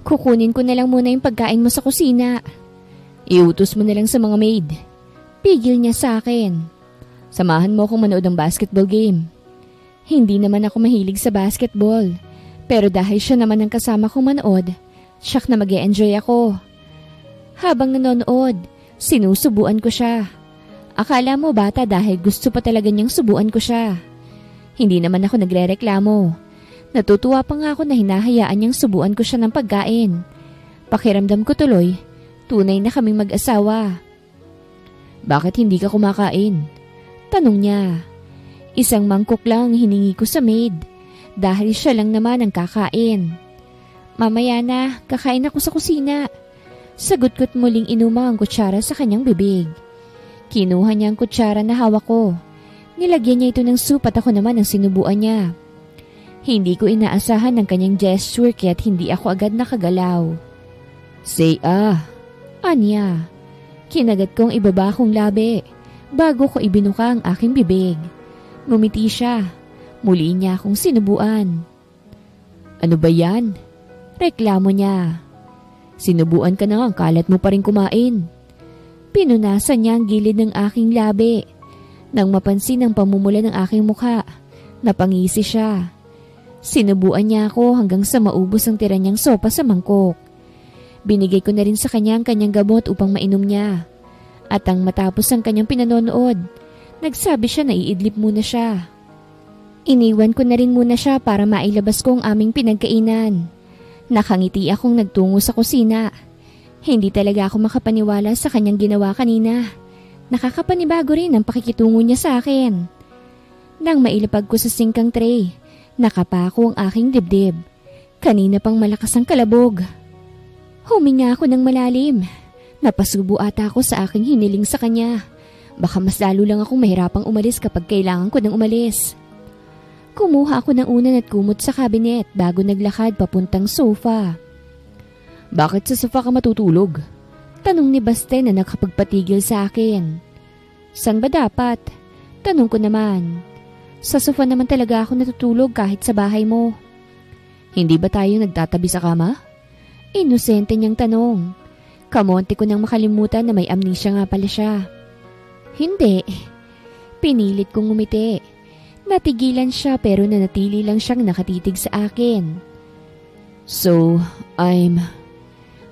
Kukunin ko na lang muna yung pagkain mo sa kusina. Iutos mo na lang sa mga maid. Pigil niya sa akin. Samahan mo akong manood ng basketball game. Hindi naman ako mahilig sa basketball. Pero dahil siya naman ang kasama kong manood, siyak na mag-e-enjoy ako. Habang nanonood, sinusubuan ko siya. Akala mo bata dahil gusto pa talaga niyang subuan ko siya. Hindi naman ako nagrereklamo. Natutuwa pa nga ako na hinahayaan niyang subuan ko siya ng pagkain. Pakiramdam ko tuloy, tunay na kaming mag-asawa. Bakit hindi ka kumakain? Tanong niya. Isang mangkok lang hiningi ko sa maid dahil siya lang naman ang kakain. Mamaya na, kakain ako sa kusina. Sagot ko't muling inuma ang kutsara sa kanyang bibig. Kinuha niya ang kutsara na hawak ko. Nilagyan niya ito ng soup at ako naman ang sinubuan niya. Hindi ko inaasahan ang kanyang gesture kaya't hindi ako agad nakagalaw. Say Anya. Kinagat kong ibaba kong labi bago ko ibinuka ang aking bibig. Ngumiti siya. Muli niya akong sinubuan. Ano ba yan? Reklamo niya. Sinubuan ka na, ang kalat mo pa rin kumain. Pinunasan niya ang gilid ng aking labi. Nang mapansin ang pamumula ng aking mukha, napangisi siya. Sinubuan niya ako hanggang sa maubos ang tira niyang sopa sa mangkok. Binigay ko na rin sa kanya ang kanyang gamot upang mainom niya. At ang matapos ang kanyang pinanonood, nagsabi siya na iidlip muna siya. Iniwan ko na rin muna siya para mailabas ko ang aming pinagkainan. Nakangiti akong nagtungo sa kusina. Hindi talaga ako makapaniwala sa kanyang ginawa kanina. Nakakapanibago rin ang pakikitungo niya sa akin. Nang mailapag ko sa singkang tray, nakapako ang aking dibdib. Kanina pang malakas ang kalabog. Huminga ako ng malalim. Napasubo ata ako sa aking hiniling sa kanya. Baka mas lalo lang akong mahirapang umalis kapag kailangan ko nang umalis. Kumuha ako ng unan at kumot sa kabinet bago naglakad papuntang sofa. Bakit sa sofa ka matutulog? Tanong ni Baste na nakapagpatigil sa akin. San ba dapat? Tanong ko naman. Sa sofa naman talaga ako natutulog kahit sa bahay mo. Hindi ba tayo nagtatabi sa kama? Inosente niyang tanong. Kamonte ko nang makalimutan na may amnesia nga pala siya. Hindi. Pinilit kong ngumiti. Natigilan siya pero nanatili lang siyang nakatitig sa akin. So,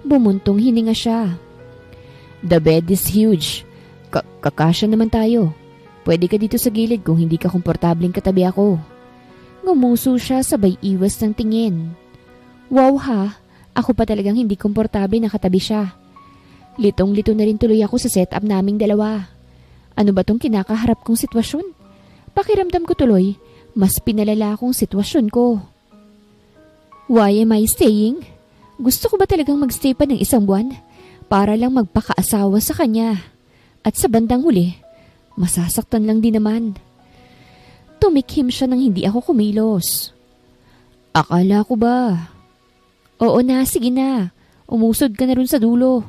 Bumuntong hininga siya. The bed is huge. Kakasya naman tayo. Pwede ka dito sa gilid kung hindi ka komportabling katabi ako. Ngumuso siya sabay iwas ng tingin. Wow ha, ako pa talagang hindi komportable na katabi siya. Litong-lito na rin tuloy ako sa setup naming dalawa. Ano ba tong kinakaharap kong sitwasyon? Pakiramdam ko tuloy, mas pinalala akong sitwasyon ko. Why am I staying? Gusto ko ba talagang magstay pa ng 1 buwan para lang magpakaasawa sa kanya? At sa bandang huli, masasaktan lang din naman. Tumikhim siya nang hindi ako kumilos. Akala ko ba? Oo na, sige na. Umusod ka na rin sa dulo.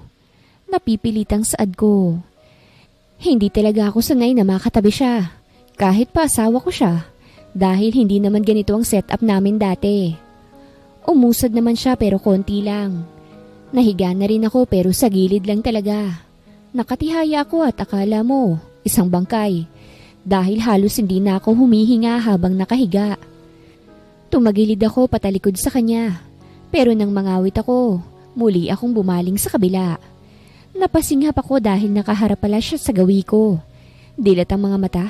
Napipilitang saad ko. Hindi talaga ako sanay na makatabi siya. Kahit pa asawa ko siya. Dahil hindi naman ganito ang setup namin dati. Umusad naman siya pero konti lang. Nahiga na rin ako pero sa gilid lang talaga. Nakatihaya ako at akala mo, isang bangkay. Dahil halos hindi na ako humihinga habang nakahiga. Tumagilid ako patalikod sa kanya. Pero nang mangawit ako, muli akong bumaling sa kabila. Napasinghap ako dahil nakaharap pala siya sa gawi ko. Dilat ang mga mata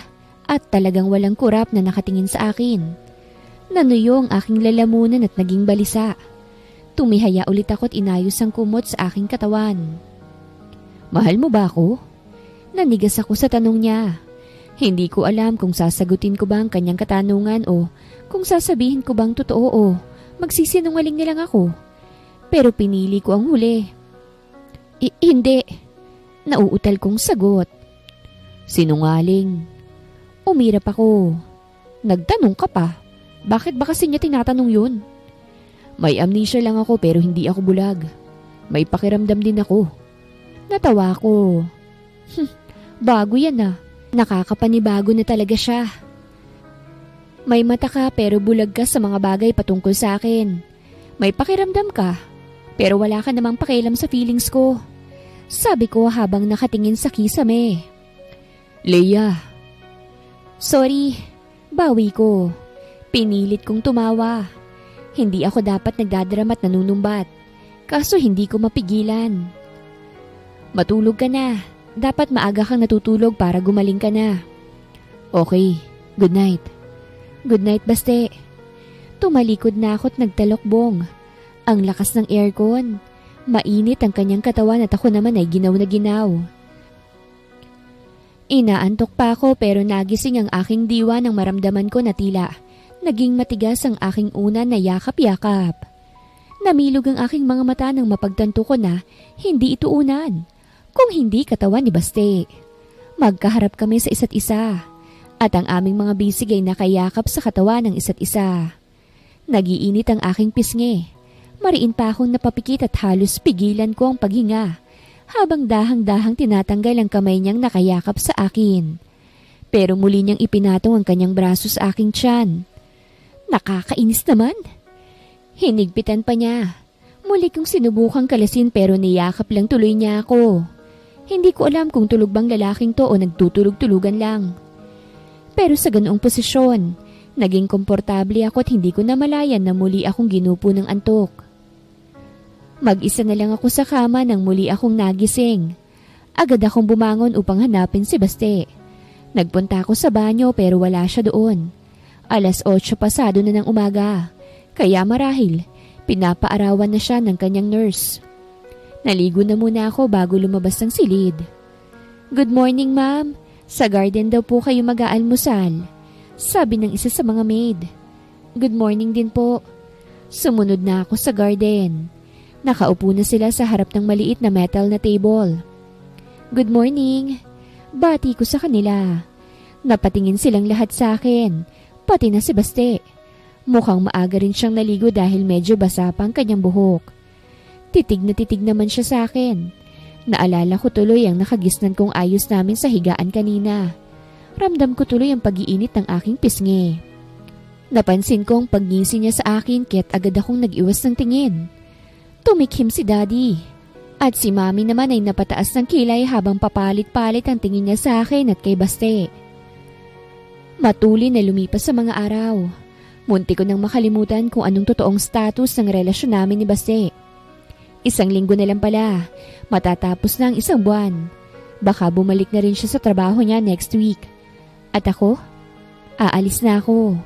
at talagang walang kurap na nakatingin sa akin. Nanuyo ang aking lalamunan at naging balisa. Tumihaya ulit ako at inayos ang kumot sa aking katawan. Mahal mo ba ako? Nanigas ako sa tanong niya. Hindi ko alam kung sasagutin ko ba ang kanyang katanungan o kung sasabihin ko bang totoo o magsisinungaling na lang ako. Pero pinili ko ang huli. Hindi. Nauutal kong sagot. Sinungaling. Umirap ako. Nagtanong ka pa. Bakit ba kasi niya tinatanong yun? May amnesia lang ako pero hindi ako bulag. May pakiramdam din ako. Natawa ako. Bago yan ah. Nakakapanibago na talaga siya. May mata ka pero bulag ka sa mga bagay patungkol sa akin. May pakiramdam ka pero wala ka namang pakialam sa feelings ko. Sabi ko habang nakatingin sa kisame. Leia. Sorry, bawi ko. Pinilit kong tumawa. Hindi ako dapat nagdadrama at nanunumbat. Kaso hindi ko mapigilan. Matulog ka na. Dapat maaga kang natutulog para gumaling ka na. Okay, good night. Good night, Baste. Tumalikod na ako at nagtalokbong. Ang lakas ng aircon. Mainit ang kanyang katawan at ako naman ay ginaw na ginaw. Inaantok pa ako pero nagising ang aking diwa nang maramdaman ko na tila naging matigas ang aking una na yakap-yakap. Namilog ang aking mga mata nang mapagtanto ko na hindi ito unan. Kung hindi katawan ni Baste. Magkaharap kami sa isa't isa at ang aming mga bisig ay nakayakap sa katawan ng isa't isa. Nagiinit ang aking pisngi. Mariin pa akong napapikit at halos pigilan ko ang paghinga habang dahang-dahang tinatanggal ang kamay niyang nakayakap sa akin. Pero muli niyang ipinatong ang kanyang braso sa aking tiyan. Nakakainis naman. Hinigpitan pa niya. Muli kong sinubukang kalasin pero niyakap lang tuloy niya ako. Hindi ko alam kung tulog bang lalaking to o nagtutulog-tulugan lang. Pero sa ganoong posisyon, naging komportable ako at hindi ko namalayan na muli akong ginupo ng antok. Mag-isa na lang ako sa kama nang muli akong nagising. Agad akong bumangon upang hanapin si Baste. Nagpunta ako sa banyo pero wala siya doon. 8:00 pasado na ng umaga, kaya marahil pinapaarawan na siya ng kanyang nurse. Naligo na muna ako bago lumabas ng silid. Good morning, ma'am. Sa garden daw po kayo mag-aalmusal. Sabi ng isa sa mga maid. Good morning din po. Sumunod na ako sa garden. Nakaupo na sila sa harap ng maliit na metal na table. Good morning. Bati ko sa kanila. Napatingin silang lahat sa akin, pati na si Baste. Mukhang maaga rin siyang naligo dahil medyo basa pa ang kanyang buhok. Titig naman siya sa akin. Naalala ko tuloy ang nakagisnan kong ayos namin sa higaan kanina. Ramdam ko tuloy ang pag-iinit ng aking pisngi. Napansin ko ang pagngisi niya sa akin kaya't agad akong nag-iwas ng tingin. Tumikhim si Daddy. At si Mami naman ay napataas ng kilay habang papalit-palit ang tingin niya sa akin at kay Baste. Matuli na lumipas sa mga araw. Munti ko nang makalimutan kung anong totoong status ng relasyon namin ni Baste. 1 linggo na lang pala, matatapos na ang 1 buwan. Baka bumalik na rin siya sa trabaho niya next week. At ako? Aalis na ako.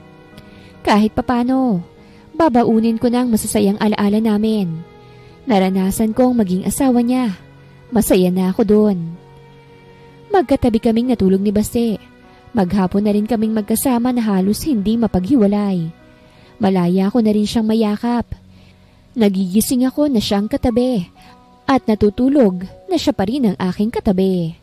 Kahit papano, babaunin ko na ang masasayang alaala namin. Naranasan kong maging asawa niya. Masaya na ako doon. Magkatabi kaming natulog ni Baste. Maghapon na rin kaming magkasama na halos hindi mapaghiwalay. Malaya ko na rin siyang mayakap. Nagigising ako na siyang katabi at natutulog na siya pa rin ang aking katabi.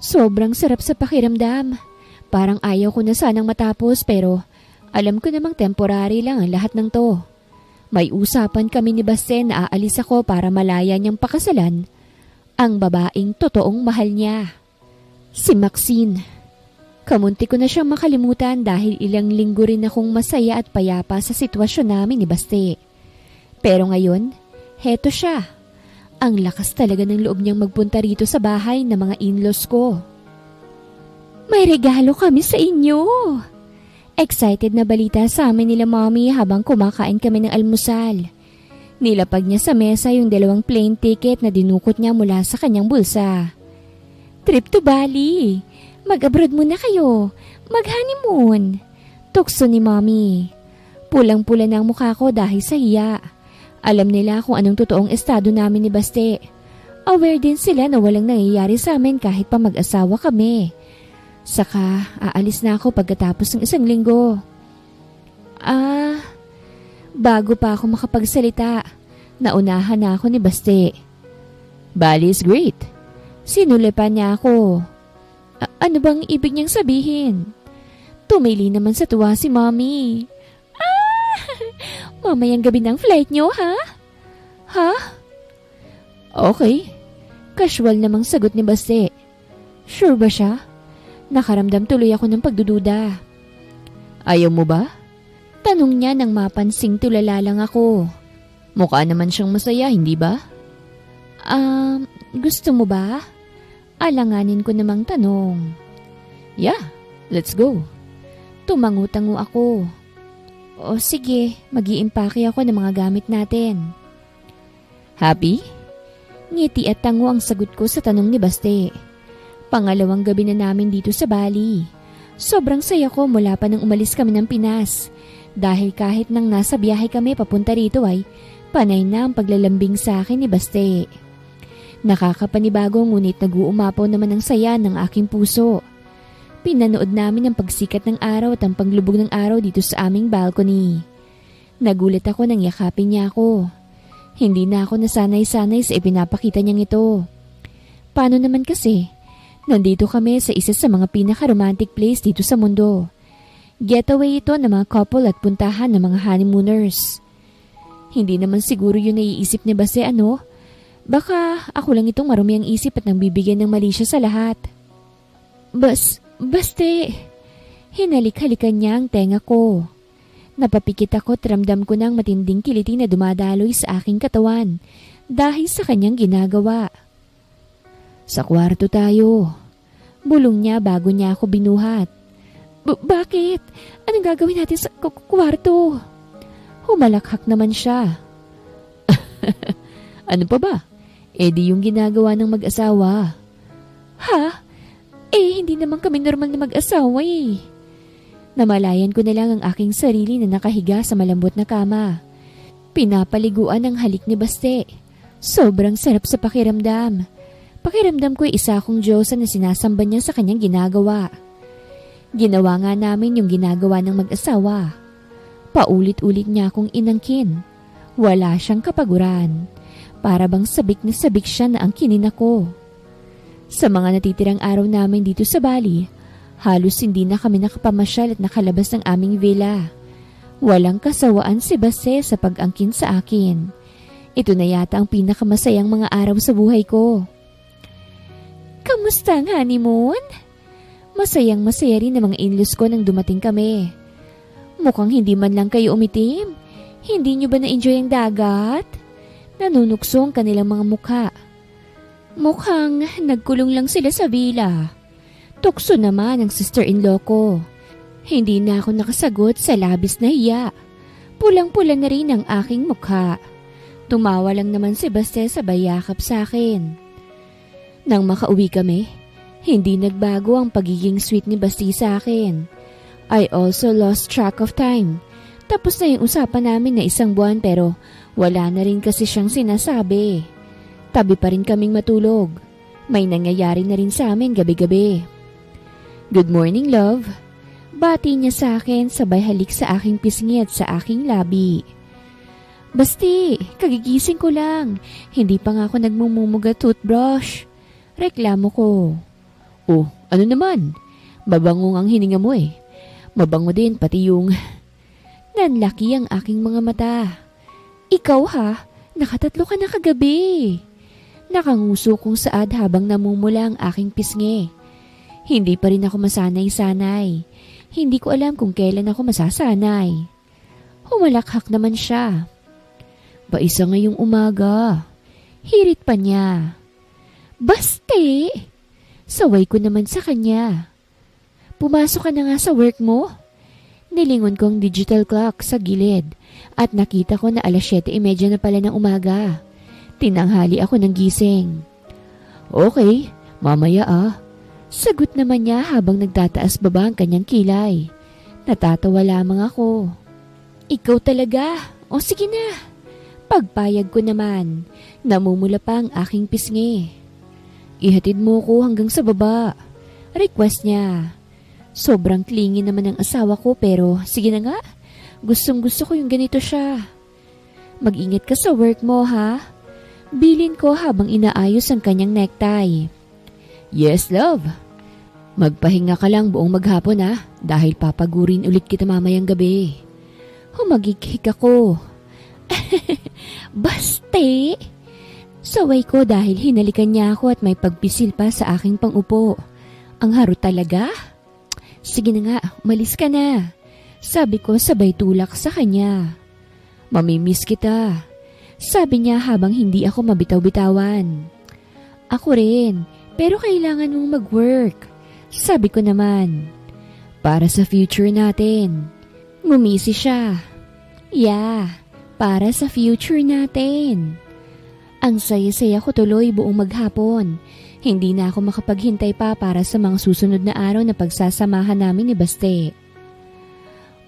Sobrang sarap sa pakiramdam. Parang ayaw ko na sanang matapos pero alam ko namang temporary lang ang lahat ng to. May usapan kami ni Baste na aalis ako para malaya niyang pakasalan ang babaeng totoong mahal niya. Si Maxine. Kamunti ko na siyang makalimutan dahil ilang linggo rin akong masaya at payapa sa sitwasyon namin ni Baste. Pero ngayon, heto siya. Ang lakas talaga ng loob niyang magpunta rito sa bahay ng mga in-laws ko. May regalo kami sa inyo. Excited na balita sa amin nila mommy habang kumakain kami ng almusal. Nilapag niya sa mesa yung 2 plane ticket na dinukot niya mula sa kanyang bulsa. Trip to Bali. Mag-abroad muna kayo. Mag-honeymoon. Tukso ni mommy. Pulang-pula na ang mukha ko dahil sa hiya. Alam nila kung anong totoong estado namin ni Baste. Aware din sila na walang nangyayari sa amin kahit pa mag-asawa kami. Saka aalis na ako pagkatapos ng 1 linggo. Bago pa ako makapagsalita, naunahan na ako ni Baste. Bali is great. Sinulipan niya ako. Ano bang ibig niyang sabihin? Tumili naman sa tuwa si mommy. Mamayang gabi ng flight niyo, ha? Ha? Okay. Casual namang sagot ni Baste. Sure ba siya? Nakaramdam tuloy ako ng pagdududa. Ayaw mo ba? Tanong niya nang mapansing tulala lang ako. Mukha naman siyang masaya, hindi ba? Gusto mo ba? Alanganin ko namang tanong. Yeah, let's go. Tumangu-tango ako. O sige, mag-iimpake ako ng mga gamit natin. Happy? Ngiti at tango ang sagot ko sa tanong ni Baste. Pangalawang gabi na namin dito sa Bali. Sobrang saya ko mula pa nang umalis kami ng Pinas. Dahil kahit nang nasa biyahe kami papunta rito ay panay na ang paglalambing sa akin ni Baste. Nakakapanibago ngunit nag-uumapaw naman ang saya ng aking puso. Pinanood namin ang pagsikat ng araw at ang paglubog ng araw dito sa aming balcony. Nagulat ako nang yakapin niya ako. Hindi na ako nasanay-sanay sa ipinapakita niyang ito. Paano naman kasi? Nandito kami sa isa sa mga pinaka-romantic place dito sa mundo. Getaway ito ng mga couple at puntahan ng mga honeymooners. Hindi naman siguro yun naiisip ni Baste ano? Baka ako lang itong marumi ang isip at nang bibigyan ng mali siya sa lahat. Baste! Hinalik-halikan niya ang tenga ko. Napapikit ako at ramdam ko ng matinding kiliti na dumadaloy sa aking katawan dahil sa kanyang ginagawa. Sa kwarto tayo. Bulong niya bago niya ako binuhat. Bakit? Anong gagawin natin sa kwarto? Humalakhak naman siya. Ano pa ba? Di yung ginagawa ng mag-asawa. Ha? Hindi naman kami normal na mag-asawa eh. Namalayan ko na lang ang aking sarili na nakahiga sa malambot na kama. Pinapaliguan ang halik ni Baste. Sobrang sarap sa pakiramdam. Pakiramdam ko isa akong Diyosa na sinasamba niya sa kanyang ginagawa. Ginawa nga namin yung ginagawa ng mag-asawa. Paulit-ulit niya akong inangkin. Wala siyang kapaguran. Para bang sabik na sabik siya na angkinin ako. Sa mga natitirang araw namin dito sa Bali, halos hindi na kami nakapamasyal at nakalabas ng aming villa. Walang kasawaan si Baste sa pag-angkin sa akin. Ito na yata ang pinakamasayang mga araw sa buhay ko. Kamusta ang honeymoon? Masayang masaya rin ang mga in-laws ko nang dumating kami. Mukhang hindi man lang kayo umitim. Hindi nyo ba na-enjoy ang dagat? Nanunukso ang kanilang mga mukha. Mukhang nagkulong lang sila sa villa. Tukso naman ang sister-in-law ko. Hindi na ako nakasagot sa labis na hiya. Pulang-pula na rin ang aking mukha. Tumawa lang naman si Baste sa bayakap sa akin. Nang makauwi kami, hindi nagbago ang pagiging sweet ni Basti sa akin. I also lost track of time. Tapos na yung usapan namin na 1 buwan pero wala na rin kasi siyang sinasabi. Tabi pa rin kaming matulog. May nangyayari na rin sa amin gabi-gabi. Good morning, love. Bati niya sa akin sabay halik sa aking pisngi at sa aking labi. Basti, kagigising ko lang. Hindi pa nga ako nagmumumuga toothbrush. Reklamo ko. Oh, ano naman? Mabango ang hininga mo eh. Mabango din pati yung... Nanlaki ang aking mga mata. Ikaw ha? Nakatatlo ka na kagabi. Nakanguso kong saad habang namumula ang aking pisngi. Hindi pa rin ako masanay-sanay. Hindi ko alam kung kailan ako masasanay. Humalakhak naman siya. Baisa ngayong umaga. Hirit pa niya. Baste! Saway ko naman sa kanya. Pumasok ka na nga sa work mo. Nilingon ko ang digital clock sa gilid at nakita ko na 7:30 na pala ng umaga. Tinanghali ako ng gising. Okay, mamaya. Sagot naman niya habang nagtataas baba ang kanyang kilay. Natatawa lamang ako. Ikaw talaga. O sige na. Pagpayag ko naman. Namumula pa ang aking pisngi. Ihatid mo ko hanggang sa baba. Request niya. Sobrang clingy naman ng asawa ko pero sige na nga. Gustong gusto ko yung ganito siya. Mag-ingat ka sa work mo ha. Bilin ko habang inaayos ang kanyang necktie. Yes, love. Magpahinga ka lang buong maghapon dahil papagurin ulit kita mamayang gabi. Humagikik ako. Baste! Saway ko dahil hinalikan niya ako at may pagpisil pa sa aking pangupo. Ang harot talaga? Sige na nga, umalis ka na. Sabi ko sabay tulak sa kanya. Mamimiss kita. Sabi niya habang hindi ako mabitaw-bitawan. Ako rin. Pero kailangan mong mag-work. Sabi ko naman. Para sa future natin. Ngumisi siya. Yeah, para sa future natin. Ang saya-saya ko tuloy buong maghapon. Hindi na ako makapaghintay pa para sa mga susunod na araw na pagsasamahan namin ni Baste.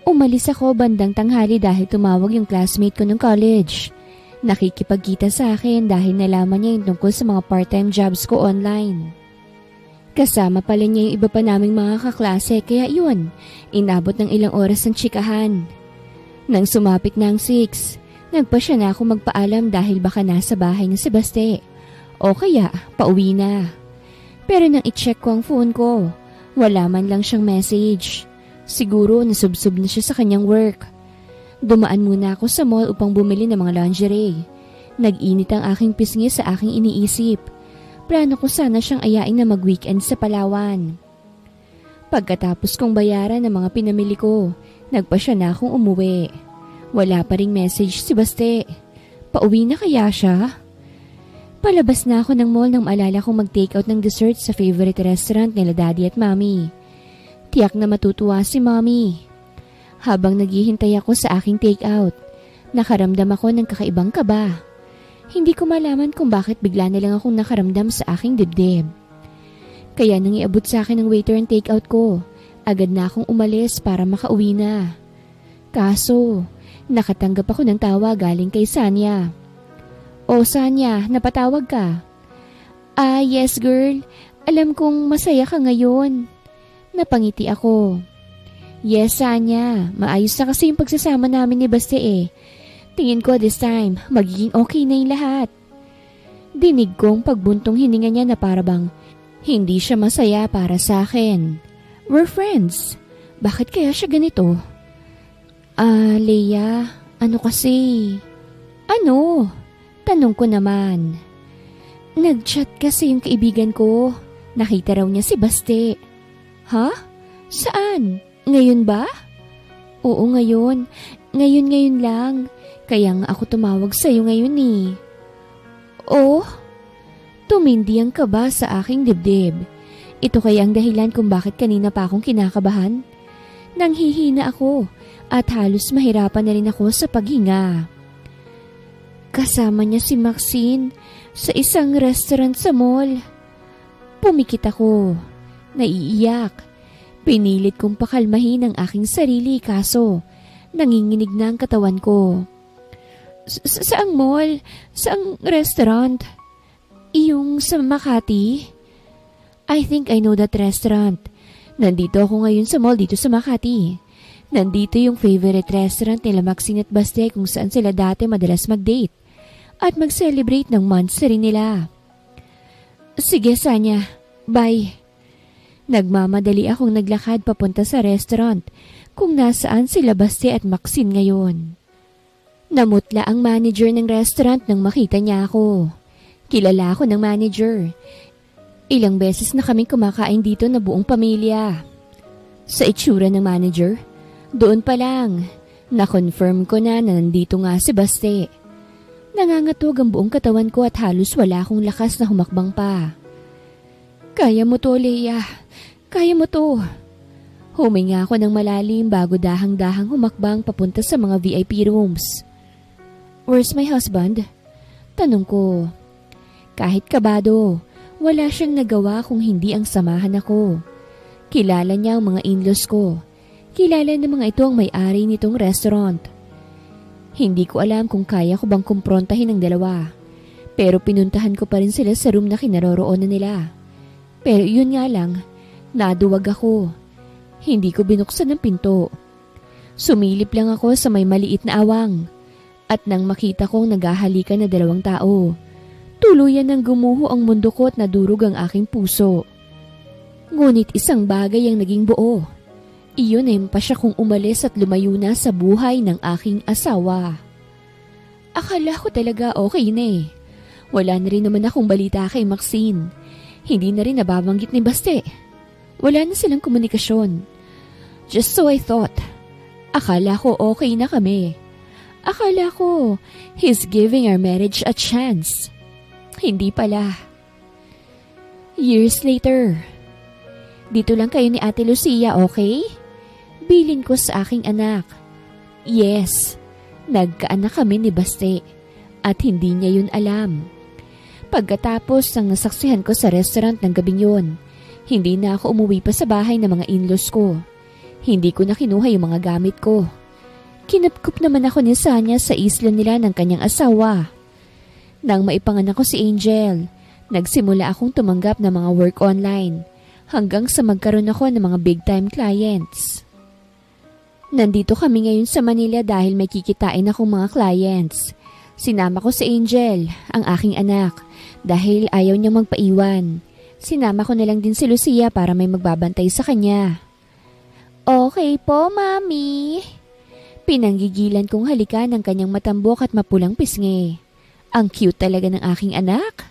Umalis ako bandang tanghali dahil tumawag yung classmate ko ng college. Nakikipagkita sa akin dahil nalaman niya yung tungkol sa mga part-time jobs ko online. Kasama pala niya yung iba pa naming mga kaklase kaya yun, inabot ng ilang oras ng tsikahan. Nang sumapit na ang 6, nagpa siya na ako magpaalam dahil baka nasa bahay na si Baste o kaya pauwi na. Pero nang i-check ko ang phone ko, wala man lang siyang message. Siguro nasubsob na siya sa kanyang work. Dumaan muna ako sa mall upang bumili ng mga lingerie. Nag-init ang aking pisngi sa aking iniisip. Plano ko sana siyang ayain na mag-weekend sa Palawan. Pagkatapos kong bayaran ng mga pinamili ko, nagpa siya na akong umuwi. Wala pa ring message si Baste. Pauwi na kaya siya? Palabas na ako ng mall nang maalala kong mag-take out ng dessert sa favorite restaurant nila Daddy at Mommy. Tiyak na matutuwa si Mommy. Habang naghihintay ako sa aking take-out, nakaramdam ako ng kakaibang kaba. Hindi ko malaman kung bakit bigla na lang akong nakaramdam sa aking dibdib. Kaya nang iabot sa akin ng waiter ang take-out ko, agad na akong umalis para makauwi na. Kaso, nakatanggap ako ng tawa galing kay Sanya. O Sanya, napatawag ka? Yes girl. Alam kong masaya ka ngayon. Napangiti ako. Yes, Sanya. Maayos na kasi yung pagsasama namin ni Baste Tingin ko this time, magiging okay na yung lahat. Dinig kong pagbuntong hininga niya na parabang hindi siya masaya para sa akin. We're friends. Bakit kaya siya ganito? Leia, ano kasi? Ano? Tanong ko naman. Nag-chat kasi yung kaibigan ko. Nakita raw niya si Baste. Ha? Saan? Ngayon ba? Oo, ngayon. Ngayon lang. Kaya nga ako tumawag sa'yo ngayon Oh? Tumindi ang kaba sa aking dibdib. Ito kaya ang dahilan kung bakit kanina pa akong kinakabahan? Nanghihina ako at halos mahirapan na rin ako sa paghinga. Kasama niya si Maxine sa isang restaurant sa mall. Pumikit ako. Naiiyak. Pinilit kong pakalmahin ang aking sarili kaso nanginginig na ang katawan ko. Saang mall? Saang restaurant? Iyong sa Makati? I think I know that restaurant. Nandito ako ngayon sa mall dito sa Makati. Nandito yung favorite restaurant nila Maxine at Baste kung saan sila dati madalas mag-date at mag-celebrate ng monthsary nila. Sige, Sanya. Bye. Nagmamadali akong naglakad papunta sa restaurant kung nasaan sila Baste at Maxine ngayon. Namutla ang manager ng restaurant nang makita niya ako. Kilala ako ng manager. Ilang beses na kaming kumakain dito na buong pamilya. Sa itsura ng manager, doon pa lang, na-confirm ko na nandito nga si Baste. Nangangatog ang buong katawan ko at halos wala akong lakas na humakbang pa. Kaya mo to, Leia. Kaya mo to. Huminga ako ng malalim bago dahang-dahang humakbang papunta sa mga VIP rooms. "Where's my husband?" Tanong ko. Kahit kabado, wala siyang nagawa kung hindi ang samahan ako. Kilala niya ang mga in-laws ko. Kilala ng mga ito ang may-ari nitong restaurant. Hindi ko alam kung kaya ko bang kumprontahin ang dalawa. Pero pinuntahan ko pa rin sila sa room na kinaroroonan nila. Pero yun nga lang, naduwag ako. Hindi ko binuksan ang pinto. Sumilip lang ako sa may maliit na awang. At nang makita kong naghahalikan na dalawang tao, tuluyan nang gumuho ang mundo ko at nadurog ang aking puso. Ngunit isang bagay ang naging buo. Iyon ay mapasya kong umalis at lumayo na sa buhay ng aking asawa. Akala ko talaga okay na eh. Wala na rin naman akong balita kay Maxine. Hindi na rin nababanggit ni Baste. Wala na silang komunikasyon. Just so I thought. Akala ko okay na kami. Akala ko he's giving our marriage a chance. Hindi pala. Years later. Dito lang kayo ni Ate Lucia, okay? Bilin ko sa aking anak. Yes, nagkaanak kami ni Baste at hindi niya yun alam. Pagkatapos ng nasaksihan ko sa restaurant ng gabing yun, hindi na ako umuwi pa sa bahay ng mga in-laws ko. Hindi ko na kinuha yung mga gamit ko. Kinapkup naman ako ni Sanya sa isla nila ng kanyang asawa. Nang maipanganak ko si Angel, nagsimula akong tumanggap ng mga work online hanggang sa magkaroon ako ng mga big-time clients. Nandito kami ngayon sa Manila dahil may kikitain akong mga clients. Sinama ko si Angel, ang aking anak, dahil ayaw niyang magpaiwan. Sinama ko na lang din si Lucia para may magbabantay sa kanya. Okay po, Mami. Pinanggigilan kong halikan ng kanyang matambok at mapulang pisngi. Ang cute talaga ng aking anak.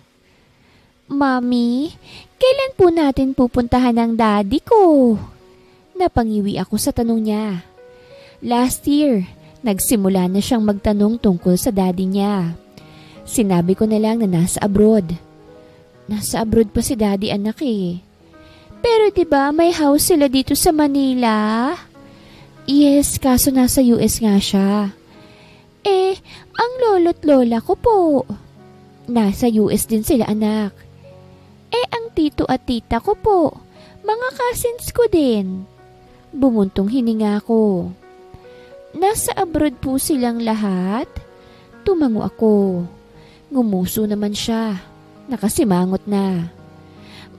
Mami, kailan po natin pupuntahan ang daddy ko? Napangiwi ako sa tanong niya. Last year, nagsimula na siyang magtanong tungkol sa daddy niya. Sinabi ko na lang na nasa abroad. Nasa abroad pa si daddy anak eh. Pero 'di ba may house sila dito sa Manila? Yes, kaso nasa US nga siya. Ang lolo't lola ko po. Nasa US din sila anak. Ang tito at tita ko po. Mga cousins ko din. Bumuntong hininga ko. Nasa abroad po silang lahat? Tumango ako. Ngumuso naman siya. Nakasimangot na.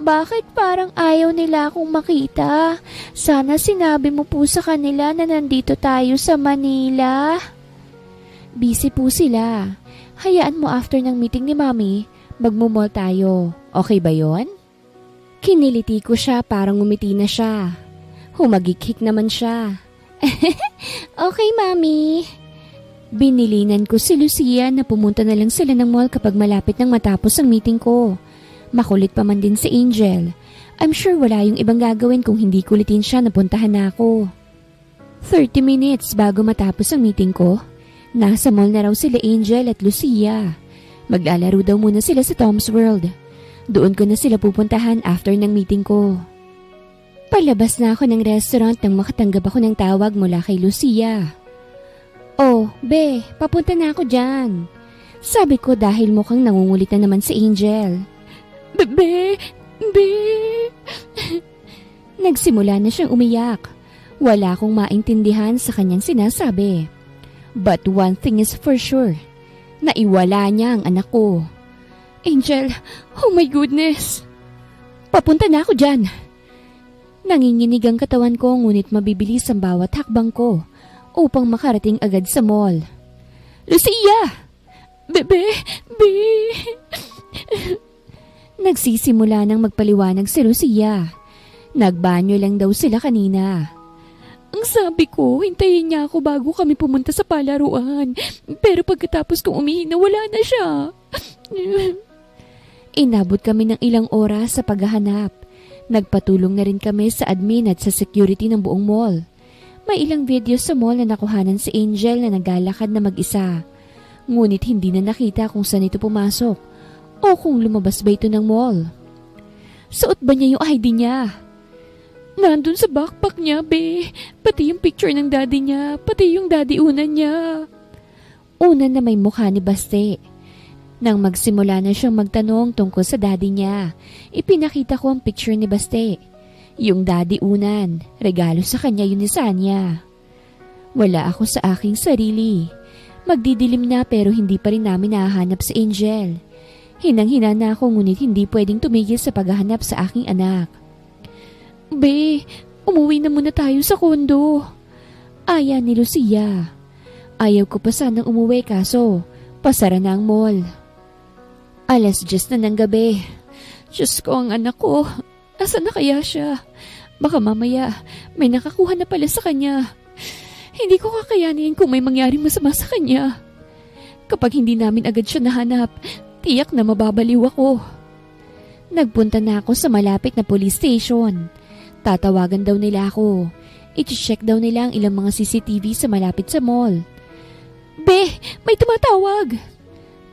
Bakit parang ayaw nila akong makita? Sana sinabi mo po sa kanila na nandito tayo sa Manila. Busy po sila. Hayaan mo after ng meeting ni Mami, magmumall tayo. Okay ba yon? Kiniliti ko siya parang ngumiti na siya. Humagikhik naman siya. Okay, Mami. Binilinan ko si Lucia na pumunta na lang sila ng mall kapag malapit nang matapos ang meeting ko. Makulit pa man din si Angel. I'm sure wala yung ibang gagawin kung hindi kulitin siya na puntahan na ako. 30 minutes bago matapos ang meeting ko, nasa mall na raw sila Angel at Lucia. Maglalaro daw muna sila sa Tom's World. Doon ko na sila pupuntahan after ng meeting ko. Palabas na ako ng restaurant nang makatanggap ako ng tawag mula kay Lucia. Oh, be, papunta na ako dyan. Sabi ko dahil mukhang nangungulit na naman si Angel. Be. Nagsimula na siyang umiyak. Wala akong maintindihan sa kanyang sinasabi. But one thing is for sure, naiwala niya ang anak ko. Angel, oh my goodness. Papunta na ako dyan. Nanginginig ang katawan ko ngunit mabibilis ang bawat hakbang ko upang makarating agad sa mall. Lucia! Bebe! Nagsisimula nang magpaliwanag si Lucia. Nagbanyo lang daw sila kanina. Ang sabi ko, hintayin niya ako bago kami pumunta sa palaruan. Pero pagkatapos kong umihinga, wala na siya. Inabot kami ng ilang oras sa paghahanap. Nagpatulong na rin kami sa admin at sa security ng buong mall. May ilang video sa mall na nakuhanan si Angel na naglalakad na mag-isa. Ngunit hindi na nakita kung saan ito pumasok o kung lumabas ba ito ng mall. Suot ba niya yung ID niya? Nandun sa backpack niya, be. Pati yung picture ng daddy niya, pati yung daddy unan niya. Unan na may mukha ni Baste. Nang magsimula na siyang magtanong tungkol sa daddy niya, ipinakita ko ang picture ni Baste. Yung daddy unan, regalo sa kanya yun ni Sanya. Wala ako sa aking sarili. Magdidilim na pero hindi pa rin namin nahahanap si Angel. Hinang-hina na ako ngunit hindi pwedeng tumigil sa paghahanap sa aking anak. Be, umuwi na muna tayo sa kondo. Aya ni Lucia. Ayaw ko pa sanang umuwi kaso pasara na ang mall. 10:00 na ng gabi. Diyos ko, ang anak ko. Asan na kaya siya? Baka mamaya may nakakuha na pala sa kanya. Hindi ko kakayanin kung may mangyaring masama sa kanya. Kapag hindi namin agad siya nahanap, tiyak na mababaliw ako. Nagpunta na ako sa malapit na police station. Tatawagan daw nila ako. I-check daw nila ang ilang mga CCTV sa malapit sa mall. Be, may tumatawag!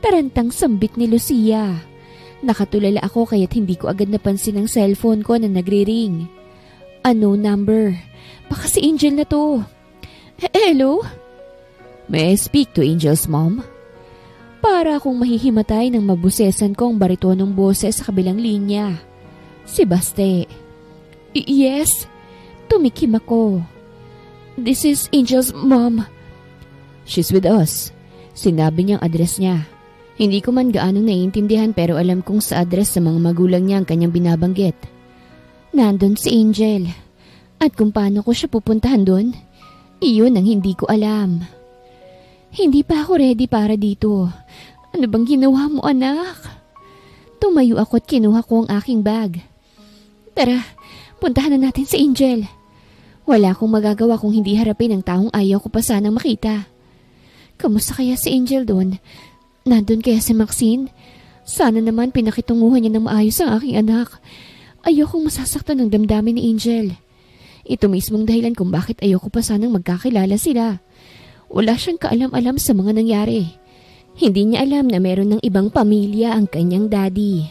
Tarantang sambit ni Lucia. Nakatulala ako kaya't hindi ko agad napansin ang cellphone ko na nagre-ring. Unknown number. Baka si Angel na to. Hello? May I speak to Angel's mom? Para akong mahihimatay nang mabusesan ko ang baritonong boses sa kabilang linya. Si Baste. Yes? Tumikim ako. This is Angel's mom. She's with us. Sinabi niyang address niya. Hindi ko man gaanong naiintindihan pero alam kong sa address sa mga magulang niya ang kanyang binabanggit. Nandun si Angel. At kung paano ko siya pupuntahan doon, iyon ang hindi ko alam. Hindi pa ako ready para dito. Ano bang ginawa mo, anak? Tumayo ako at kinuha ko ang aking bag. Tara, puntahan na natin si Angel. Wala akong magagawa kung hindi harapin ang taong ayaw ko pa sanang makita. Kamusta kaya si Angel doon? Nandun kaya si Maxine? Sana naman pinakitunguhan niya ng maayos ang aking anak. Ayokong masasaktan ng damdamin ni Angel. Ito mismong dahilan kung bakit ayoko pa sanang magkakilala sila. Wala siyang kaalam-alam sa mga nangyari. Hindi niya alam na meron ng ibang pamilya ang kanyang daddy.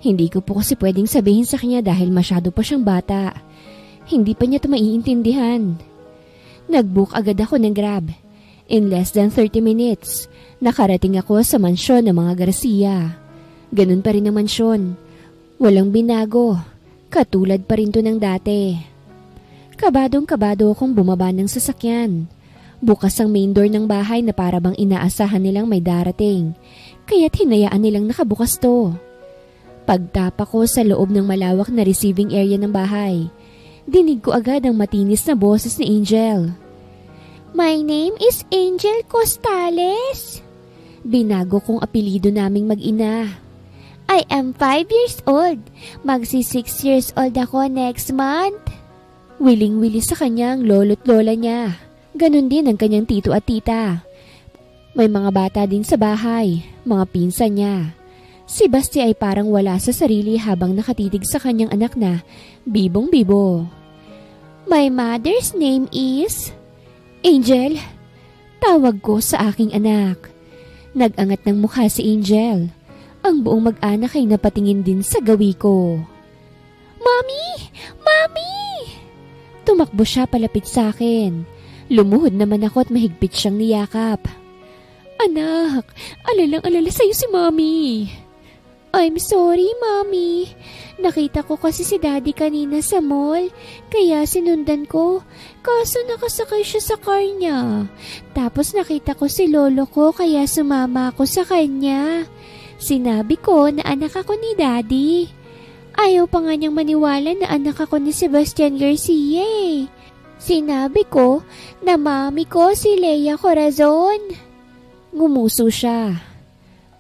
Hindi ko po kasi pwedeng sabihin sa kanya dahil masyado pa siyang bata. Hindi pa niya ito maiintindihan. Nag-book agad ako ng Grab. In less than 30 minutes, nakarating ako sa mansyon ng mga Garcia. Ganun pa rin ang mansyon. Walang binago. Katulad pa rin to ng dati. Kabadong-kabado akong bumaba ng sasakyan. Bukas ang main door ng bahay na para bang inaasahan nilang may darating. Kaya't hinayaan nilang nakabukas to. Pagtapa ko sa loob ng malawak na receiving area ng bahay, dinig ko agad ang matinis na boses ni Angel. My name is Angel Costales. Binago kong apelido naming mag-ina. I am 5 years old. Magsi 6 years old ako next month. Wiling-wili sa kanya ang lolo't lola niya. Ganon din ang kanyang tito at tita. May mga bata din sa bahay, mga pinsan niya. Si Basti ay parang wala sa sarili habang nakatitig sa kanyang anak na bibong-bibo. My mother's name is Angel. Tawag ko sa aking anak. Nag-angat ng mukha si Angel. Ang buong mag-anak ay napatingin din sa gawi ko. Mommy! Mommy! Tumakbo siya palapit sa akin. Lumuhod naman ako at mahigpit siyang niyakap. Anak, alalang-alala sa'yo si Mommy. I'm sorry, Mommy. Nakita ko kasi si Daddy kanina sa mall, kaya sinundan ko. Kaso nakasakay siya sa car niya. Tapos nakita ko si lolo ko kaya sumama ako sa kanya. Sinabi ko na anak ako ni Daddy. Ayaw pa nga niyang maniwala na anak ako ni Sebastian Garcia eh. Sinabi ko na mami ko si Leia Corazon. Ngumuso siya.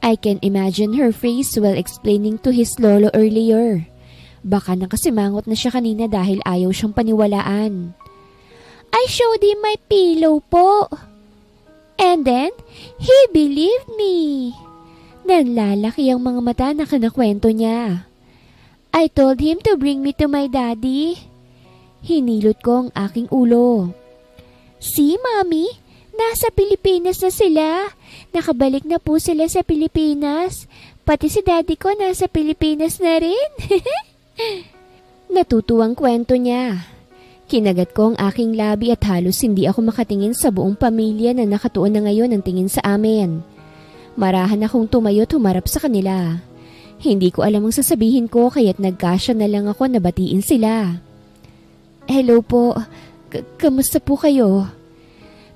I can imagine her face while explaining to his lolo earlier. Baka nakasimangot na siya kanina dahil ayaw siyang paniwalaan. I showed him my pillow po. And then, he believed me. Nanlalaki ang mga mata na kanakwento niya. I told him to bring me to my daddy. Hinilot ko ang aking ulo. See, Mommy? Nasa Pilipinas na sila. Nakabalik na po sila sa Pilipinas. Pati si daddy ko nasa Pilipinas na rin. Natutuwang kwento niya. Kinagat ko ang aking labi at halos hindi ako makatingin sa buong pamilya na nakatuon na ngayon ang tingin sa amin. Marahan akong tumayo at humarap sa kanila. Hindi ko alam ang sasabihin ko kaya't nagkasya na lang ako na batiin sila. Hello po, kamusta po kayo?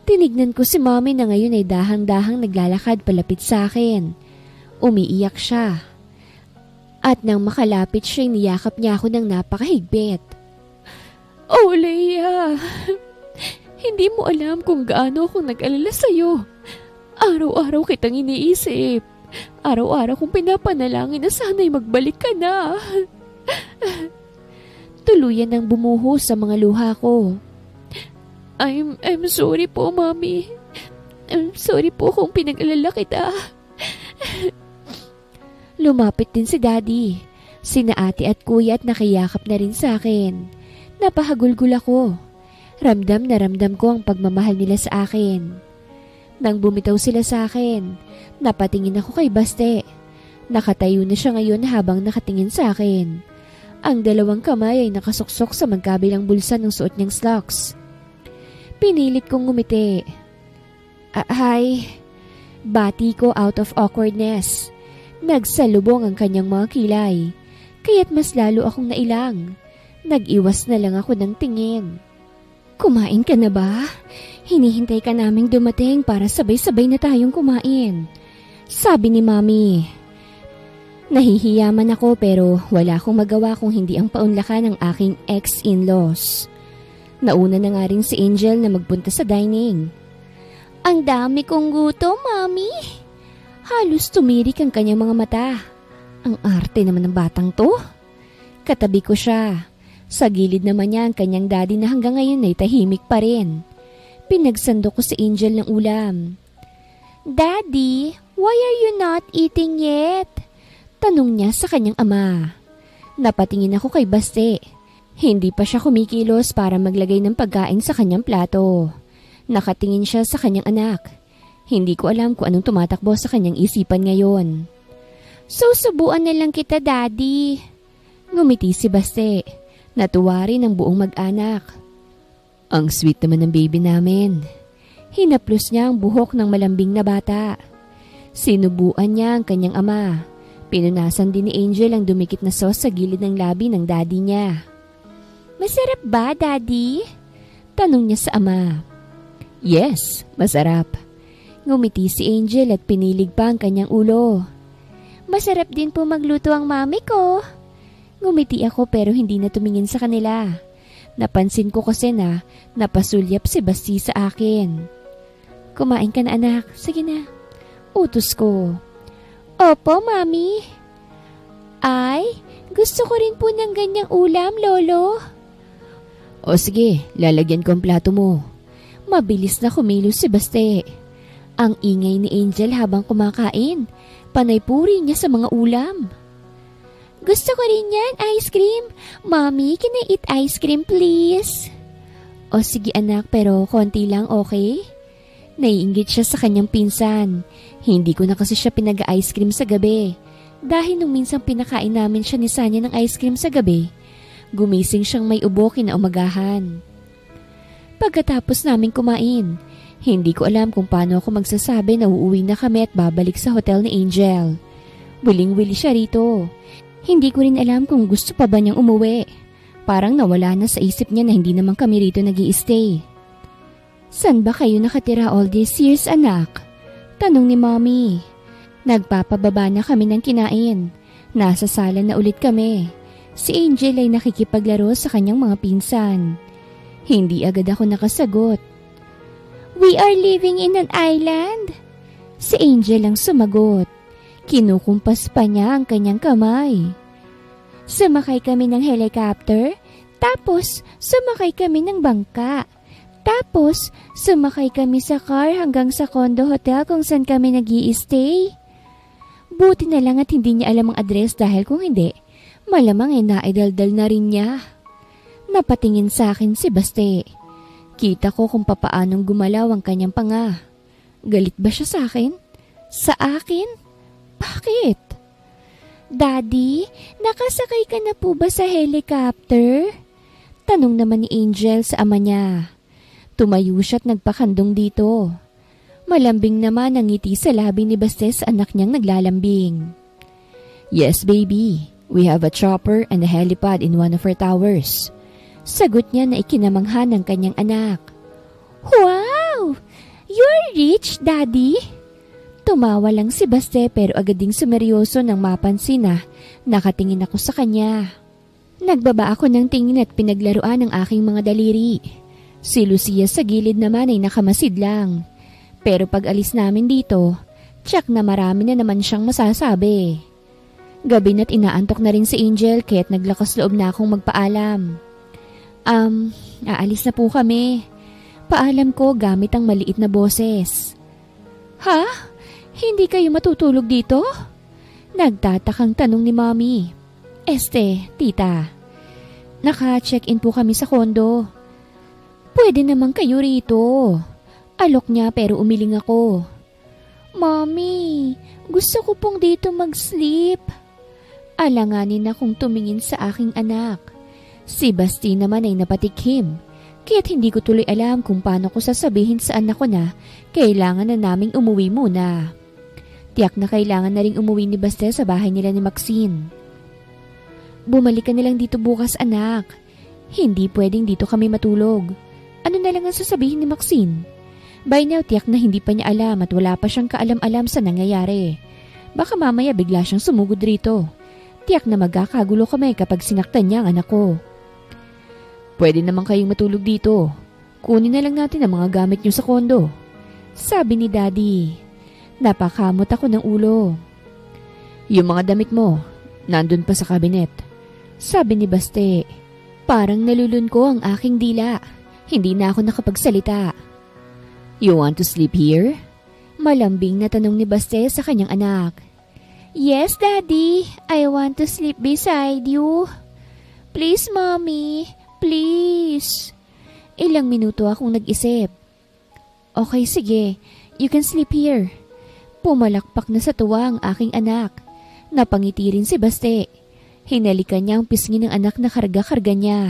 Tinignan ko si Mommy na ngayon ay dahang-dahang naglalakad palapit sa akin. Umiiyak siya. At nang makalapit siya, niyakap niya ako ng napakahigpit. Oh, Leia! Hindi mo alam kung gaano akong nag-alala sa'yo. Araw-araw kitang iniisip. Araw-araw kong pinapanalangin na sana'y magbalik ka na. Tuluyan nang bumuho sa mga luha ko. I'm sorry po, Mommy. I'm sorry po kung pinag-alala kita. Lumapit din si Daddy. Sina ate at kuya at nakiyakap na rin sa akin. Napahagulgul ako. Ramdam na ramdam ko ang pagmamahal nila sa akin. Nang bumitaw sila sa akin, napatingin ako kay Baste. Nakatayo na siya ngayon habang nakatingin sa akin. Ang dalawang kamay ay nakasuksok sa magkabilang bulsa ng suot niyang slacks. Pinilit kong ngumiti. Hi. Bati ko out of awkwardness. Nagsalubong ang kanyang mga kilay, kaya't mas lalo akong nailang. Nag-iwas na lang ako ng tingin. Kumain ka na ba? Hinihintay ka naming dumating para sabay-sabay na tayong kumain. Sabi ni Mommy. Nahihiyaman ako pero wala akong magawa kung hindi ang paunlakan ng aking ex-in-laws. Nauna na nga rin si Angel na magpunta sa dining. Ang dami kong gutom, Mommy. Halos tumirik ang kanyang mga mata. Ang arte naman ng batang to. Katabi ko siya. Sa gilid naman niya ang kanyang daddy na hanggang ngayon ay tahimik pa rin. Pinagsando ko si Angel ng ulam. Daddy, why are you not eating yet? Tanong niya sa kanyang ama. Napatingin ako kay Baste. Hindi pa siya kumikilos para maglagay ng pagkain sa kanyang plato. Nakatingin siya sa kanyang anak. Hindi ko alam kung anong tumatakbo sa kanyang isipan ngayon. Susubuan na lang kita, Daddy. Ngumiti si Baste. Natuwa rin ang buong mag-anak. Ang sweet naman ng baby namin. Hinaplos niya ang buhok ng malambing na bata. Sinubuan niya ang kanyang ama. Pinunasan din ni Angel ang dumikit na sauce sa gilid ng labi ng daddy niya. Masarap ba, Daddy? Tanong niya sa ama. Yes, masarap. Ngumiti si Angel at pinilig pa ang kanyang ulo. Masarap din po magluto ang mami ko. Ngumiti ako pero hindi na tumingin sa kanila. Napansin ko kasi na napasulyap si Basti sa akin. Kumain ka na anak, sige na. Utos ko. Opo, Mami. Ay, gusto ko rin po ng ganyang ulam, Lolo. O sige, lalagyan ko ang plato mo. Mabilis na kumilos si Baste. Ang ingay ni Angel habang kumakain. Panay puri niya sa mga ulam. Gusto ko rin yan, ice cream. Mommy, can I eat ice cream please? O sige anak, pero konti lang, okay? Naiinggit siya sa kanyang pinsan. Hindi ko na kasi siya pinag-ice cream sa gabi. Dahil nung minsang pinakain namin siya ni Sanya ng ice cream sa gabi, gumising siyang may ubo kinaumagahan. Pagkatapos namin kumain, hindi ko alam kung paano ako magsasabi na uuwi na kami at babalik sa hotel ni Angel. Wiling-wili siya rito. Hindi ko rin alam kung gusto pa ba niyang umuwi. Parang nawala na sa isip niya na hindi naman kami rito nag-i-stay. San ba kayo nakatira all these years, anak? Tanong ni Mommy. Nagpapababa na kami ng kinain. Nasa sala na ulit kami. Si Angel ay nakikipaglaro sa kanyang mga pinsan. Hindi agad ako nakasagot. We are living in an island. Si Angel ang sumagot. Kinukumpas pa niya ang kanyang kamay. Sumakay kami ng helicopter, tapos sumakay kami ng bangka. Tapos sumakay kami sa car hanggang sa condo hotel kung saan kami nag-i-stay. Buti na lang at hindi niya alam ang address dahil kung hindi, malamang ay naidaldal na rin niya. Napatingin sa akin si Baste. Kita ko kung papaanong gumalaw ang kanyang panga. Galit ba siya sa akin? Sa akin? Bakit? Daddy, nakasakay ka na po ba sa helicopter? Tanong naman ni Angel sa ama niya. Tumayo siya't nagpakandong dito. Malambing naman ang ngiti sa labi ni Baste sa anak niyang naglalambing. Yes, baby. We have a chopper and a helipad in one of our towers. Sagot niya na ikinamangha ng kanyang anak. Wow! You're rich, Daddy! Tumawa lang si Baste pero agad ding sumeryoso nang mapansin na nakatingin ako sa kanya. Nagbaba ako ng tingin at pinaglaruan ang aking mga daliri. Si Lucia sa gilid naman ay nakamasid lang. Pero pag alis namin dito, tsak na marami na naman siyang masasabi. Gabi na't inaantok na rin si Angel kaya't naglakas loob na akong magpaalam. Aalis na po kami. Paalam ko gamit ang maliit na boses. Ha? Hindi kayo matutulog dito? Nagtatakang tanong ni Mommy. Tita. Naka-check-in po kami sa kondo. Pwede naman kayo rito. Alok niya pero umiling ako. Mommy, gusto ko pong dito mag-sleep. Alanganin akong tumingin sa aking anak. Si Basti naman ay napatikhim. Kaya't hindi ko tuloy alam kung paano ko sasabihin sa anak ko na kailangan na naming umuwi muna. Tiyak na kailangan na ring umuwi ni Baste sa bahay nila ni Maxine. Bumalik ka nilang dito bukas, anak. Hindi pwedeng dito kami matulog. Ano na lang ang sasabihin ni Maxine? By now, tiyak na hindi pa niya alam at wala pa siyang kaalam-alam sa nangyayari. Baka mamaya bigla siyang sumugod rito. Tiyak na magkakagulo kami kapag sinaktan niya ang anak ko. Pwede naman kayong matulog dito. Kunin na lang natin ang mga gamit niyo sa kondo. Sabi ni Daddy. Napakamot ako ng ulo. Yung mga damit mo, nandun pa sa kabinet. Sabi ni Baste. Parang nalulun ko ang aking dila. Hindi na ako nakapagsalita. You want to sleep here? Malambing na tanong ni Baste sa kanyang anak. Yes, Daddy. I want to sleep beside you. Please, Mommy. Please. Ilang minuto akong nag-isip. Okay, sige. You can sleep here. Pumalakpak na sa tuwa ang aking anak. Napangiti rin si Baste. Hinalikan niya ang pisngi ng anak na karga-karga niya.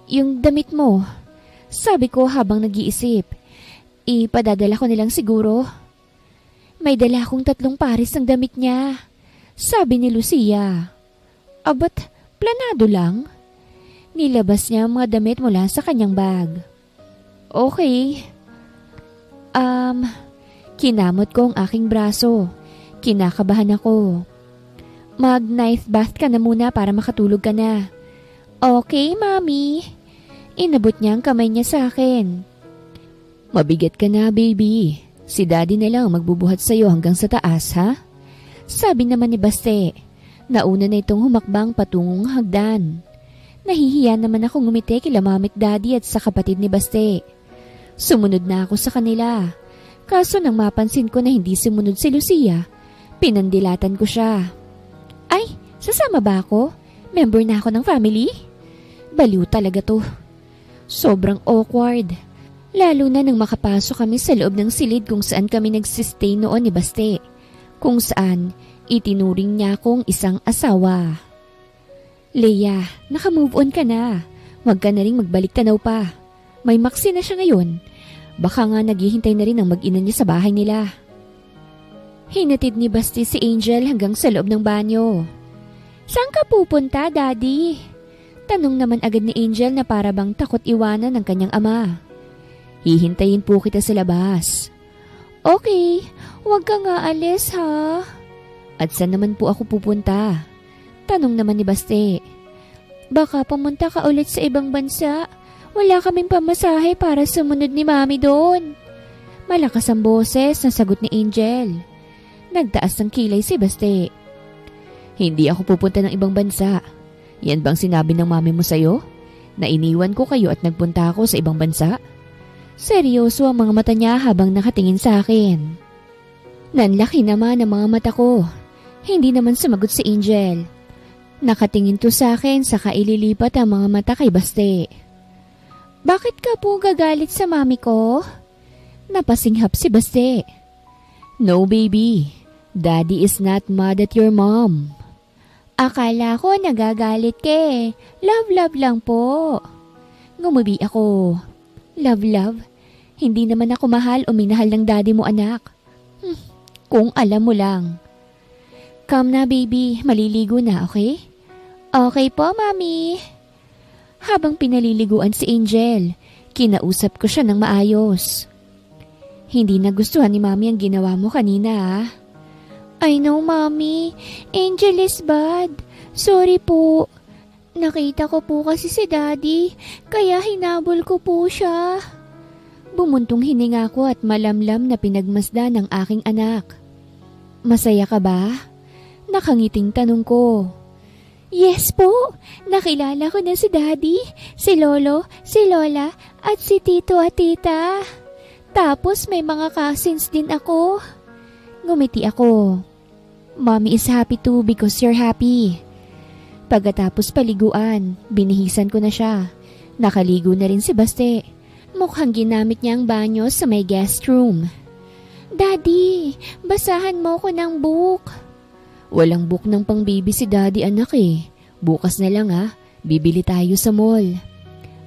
Yung damit mo, sabi ko habang nag-iisip. Ipadadala ko nilang siguro. May dala akong 3 pares ng damit niya. Sabi ni Lucia. Abat, planado lang. Nilabas niya ang mga damit mula sa kanyang bag. Okay. Kinamot ko ang aking braso. Kinakabahan ako. Mag-knife bath ka na muna para makatulog ka na. Okay, Mommy. Inabot niya ang kamay niya sa akin. Mabigat ka na, baby. Si Daddy na lang magbubuhat sa'yo hanggang sa taas, ha? Sabi naman ni Baste. Nauna na itong humakbang patungong hagdan. Nahihiya naman akong ngumiti kila Mamit Daddy at sa kapatid ni Baste. Sumunod na ako sa kanila. Kaso nang mapansin ko na hindi sumunod si Lucia, pinandilatan ko siya. Ay, sasama ba ako? Member na ako ng family? Baliw talaga to. Sobrang awkward. Lalo na nang makapasok kami sa loob ng silid kung saan kami nagsistay noon ni Baste. Kung saan itinuring niya akong isang asawa. Leia, naka-move on ka na. Huwag ka na rin magbalik tanaw pa. May Maxine na siya ngayon. Baka nga naghihintay na rin ang mag-ina niya sa bahay nila. Hinatid ni Basti si Angel hanggang sa loob ng banyo. Saan ka pupunta, Daddy? Tanong naman agad ni Angel na para bang takot iwanan ng kanyang ama. Hihintayin po kita sa labas. Okay, huwag ka nga alis ha. At saan naman po ako pupunta? Tanong naman ni Baste. Baka pumunta ka ulit sa ibang bansa. Wala kaming pamasahe para sumunod ni Mami doon. Malakas ang boses na sagot ni Angel. Nagtaas ng kilay si Baste. Hindi ako pupunta ng ibang bansa. Yan bang sinabi ng mami mo sa'yo? Na iniwan ko kayo at nagpunta ako sa ibang bansa? Seryoso ang mga mata niya habang nakatingin sa akin. Nanlaki naman ang mga mata ko. Hindi naman sumagot si Angel. Nakatingin to sa akin saka ililipat ang mga mata kay Baste. Bakit ka po gagalit sa mami ko? Napasinghap si Baste. No, baby. Daddy is not mad at your mom. Akala ko nagagalit ka eh. Love lang po. Ngumubi ako. Love? Hindi naman ako mahal o minahal ng daddy mo, anak. Kung alam mo lang. Come na baby, maliligo na, okay? Okay po, mami. Habang pinaliliguan si Angel, kinausap ko siya ng maayos. Hindi nagustuhan ni mami ang ginawa mo kanina, ah. I know, mami. Angel is bad. Sorry po. Nakita ko po kasi si daddy, kaya hinabol ko po siya. Bumuntong hininga ko at malamlam na pinagmasdan ng aking anak. Masaya ka ba? Nakangiting tanong ko. Yes po, nakilala ko na si daddy, si lolo, si lola, at si tito at tita. Tapos may mga cousins din ako. Ngumiti ako. Mommy is happy too because you're happy. Pagkatapos paliguan, binihisan ko na siya. Nakaligo na rin si Baste. Mukhang ginamit niya ang banyo sa may guest room. Daddy, basahan mo ko ng book. Walang book ng pang baby si daddy anak eh. Bukas na lang ha, bibili tayo sa mall.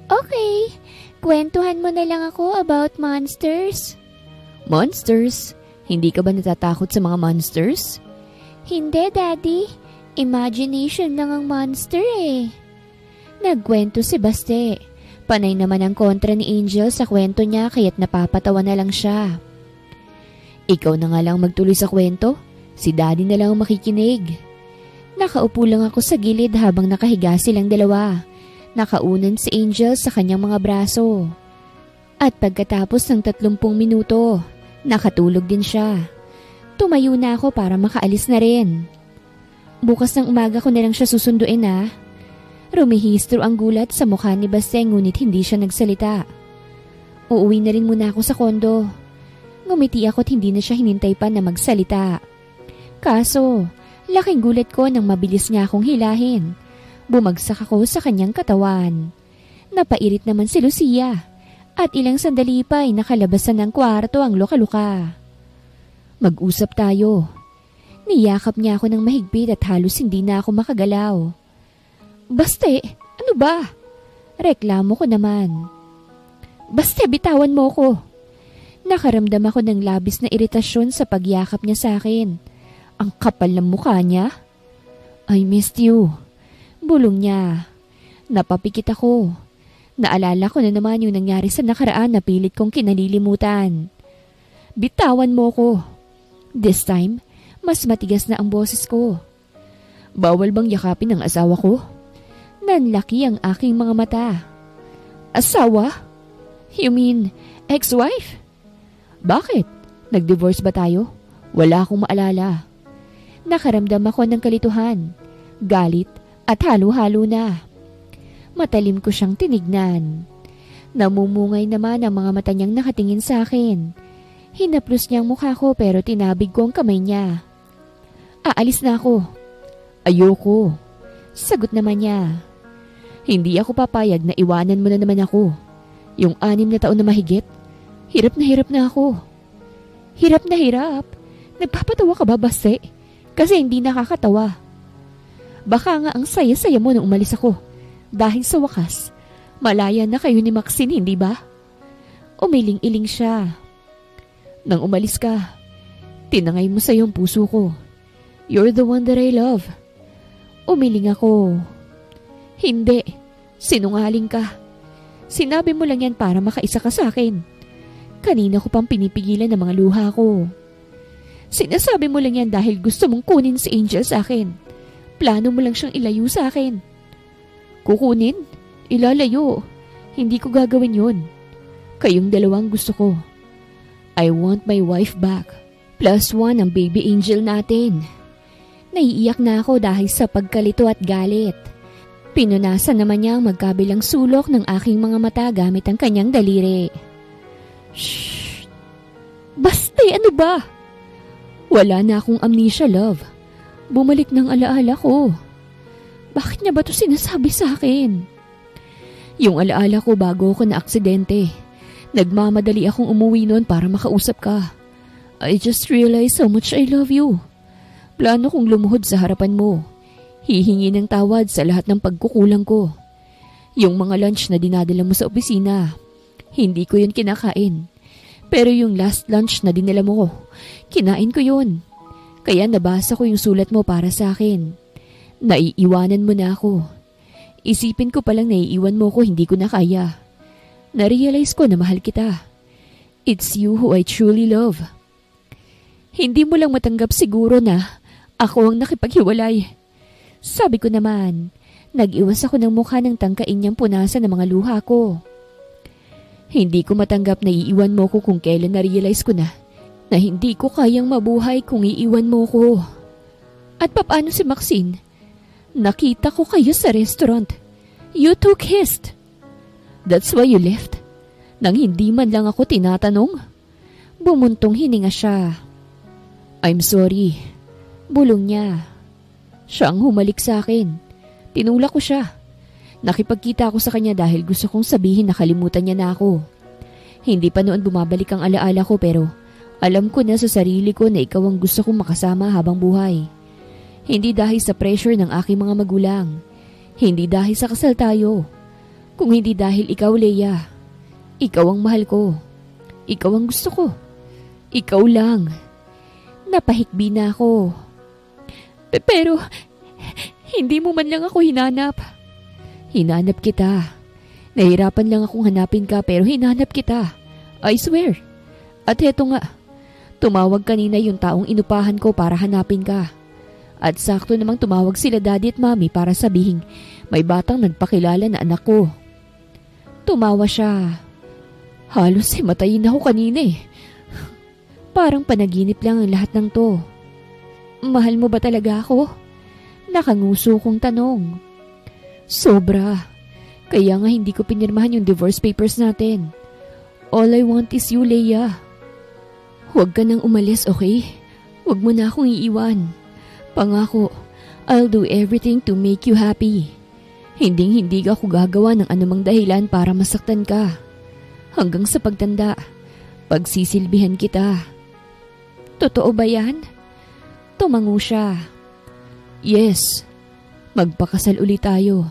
Okay, kwentuhan mo na lang ako about monsters. Monsters? Hindi ka ba natatakot sa mga monsters? Hindi, daddy. Imagination lang ang monster eh. Nagkwento si Baste. Panay naman ang kontra ni Angel sa kwento niya kaya't napapatawa na lang siya. Ikaw na nga lang magtuloy sa kwento. Si daddy na lang makikinig. Nakaupo lang ako sa gilid habang nakahiga silang dalawa. Nakaunan si Angel sa kanyang mga braso. At pagkatapos ng 30 minuto, nakatulog din siya. Tumayo na ako para makaalis na rin. Bukas ng umaga ko na lang siya susunduin ha. Rumihistro ang gulat sa mukha ni Baste ngunit hindi siya nagsalita. Uuwi na rin muna ako sa kondo. Ngumiti ako at hindi na siya hinintay pa na magsalita. Kaso, laking gulat ko nang mabilis nga akong hilahin. Bumagsak ako sa kanyang katawan. Napairit naman si Lucia at ilang sandali pa ay nakalabasan ng kwarto ang luka-luka. Mag-usap tayo. Niyakap niya ako ng mahigpit at halos hindi na ako makagalaw. Baste, ano ba? Reklamo ko naman. Baste, bitawan mo ko. Nakaramdam ako ng labis na iritasyon sa pagyakap niya sa akin. Ang kapal ng mukha niya. I missed you. Bulong niya. Napapikit ako. Naalala ko na naman yung nangyari sa nakaraan na pilit kong kinalilimutan. Bitawan mo ko. This time, mas matigas na ang boses ko. Bawal bang yakapin ang asawa ko? Nanlaki ang aking mga mata. Asawa? You mean ex-wife? Bakit? Nag-divorce ba tayo? Wala akong maalala. Nakaramdam ako ng kalituhan, galit at halo-halo na. Matalim ko siyang tinignan. Namumungay naman ang mga mata niyang nakatingin sa akin. Hinaplos niya ang mukha ko pero tinabig ko ang kamay niya. Aalis na ako. Ayoko. Sagot naman niya. Hindi ako papayag na iwanan mo na naman ako. Yung 6 na taon na mahigit, hirap na ako. Hirap na hirap? Nagpapatawa ka ba, Baste? Kasi hindi nakakatawa. Baka nga ang saya-saya mo nung umalis ako. Dahil sa wakas, malaya na kayo ni Maxine, hindi ba? Umiling-iling siya. Nang umalis ka, tinangay mo sa iyong puso ko. You're the one that I love. Umiling ako. Hindi. Sinungaling ka. Sinabi mo lang yan para makaisa ka sa akin. Kanina ko pang pinipigilan ng mga luha ko. Sinasabi mo lang yan dahil gusto mong kunin si Angel sa akin. Plano mo lang siyang ilayo sa akin. Kukunin? Ilalayo. Hindi ko gagawin yun. Kayong dalawang gusto ko. I want my wife back. +1 ang baby angel natin. Naiiyak na ako dahil sa pagkalito at galit. Pinunasan naman niya ang magkabilang sulok ng aking mga mata gamit ang kanyang daliri. Shh! Baste, ano ba? Wala na akong amnesia, love. Bumalik ng alaala ko. Bakit niya ba ito sinasabi sa akin? Yung alaala ko bago ako na aksidente. Nagmamadali akong umuwi noon para makausap ka. I just realized how much I love you. Plano kong lumuhod sa harapan mo. Hihingi ng tawad sa lahat ng pagkukulang ko. Yung mga lunch na dinadala mo sa opisina, hindi ko yun kinakain. Pero yung last lunch na dinala mo, kinain ko yun. Kaya nabasa ko yung sulat mo para sa akin. Naiiwanan mo na ako. Isipin ko palang naiiwan mo ko, hindi ko na kaya. Narealize ko na mahal kita. It's you who I truly love. Hindi mo lang matanggap siguro na ako ang nakipaghiwalay. Sabi ko naman, nag-iwas ako ng mukha ng tangkain niyang punasan ng mga luha ko. Hindi ko matanggap na iiwan mo ko kung kailan na-realize ko na hindi ko kayang mabuhay kung iiwan mo ko. At papaano si Maxine? Nakita ko kayo sa restaurant. You two kissed. That's why you left? Nang hindi man lang ako tinatanong? Bumuntong hininga siya. I'm sorry. Bulong niya. Siya ang humalik sa akin. Tinulak ko siya. Nakipagkita ako sa kanya dahil gusto kong sabihin na kalimutan niya na ako. Hindi pa noon bumabalik ang alaala ko pero alam ko na sa sarili ko na ikaw ang gusto kong makasama habang buhay. Hindi dahil sa pressure ng aking mga magulang. Hindi dahil sa kasal tayo. Kung hindi dahil ikaw, Leia. Ikaw ang mahal ko. Ikaw ang gusto ko. Ikaw lang. Napahikbi na ako. Pero, hindi mo man lang ako hinanap. Hinanap kita. Nahirapan lang akong hanapin ka pero hinanap kita. I swear. At heto nga, tumawag kanina yung taong inupahan ko para hanapin ka. At sakto namang tumawag sila daddy at mommy para sabihin may batang nagpakilala na anak ko. Tumawa siya. Halos himatayin ako kanina eh. Parang panaginip lang ang lahat ng to. Mahal mo ba talaga ako? Nakanguso kong tanong. Sobra. Kaya nga hindi ko pinirmahan yung divorce papers natin. All I want is you, Leia. Huwag ka nang umalis, okay? Huwag mo na akong iiwan. Pangako, I'll do everything to make you happy. Hindi ako gagawa ng anumang dahilan para masaktan ka. Hanggang sa pagtanda, pagsisilbihan kita. Totoo ba yan? Tumango siya. Yes. Magpakasal ulit tayo.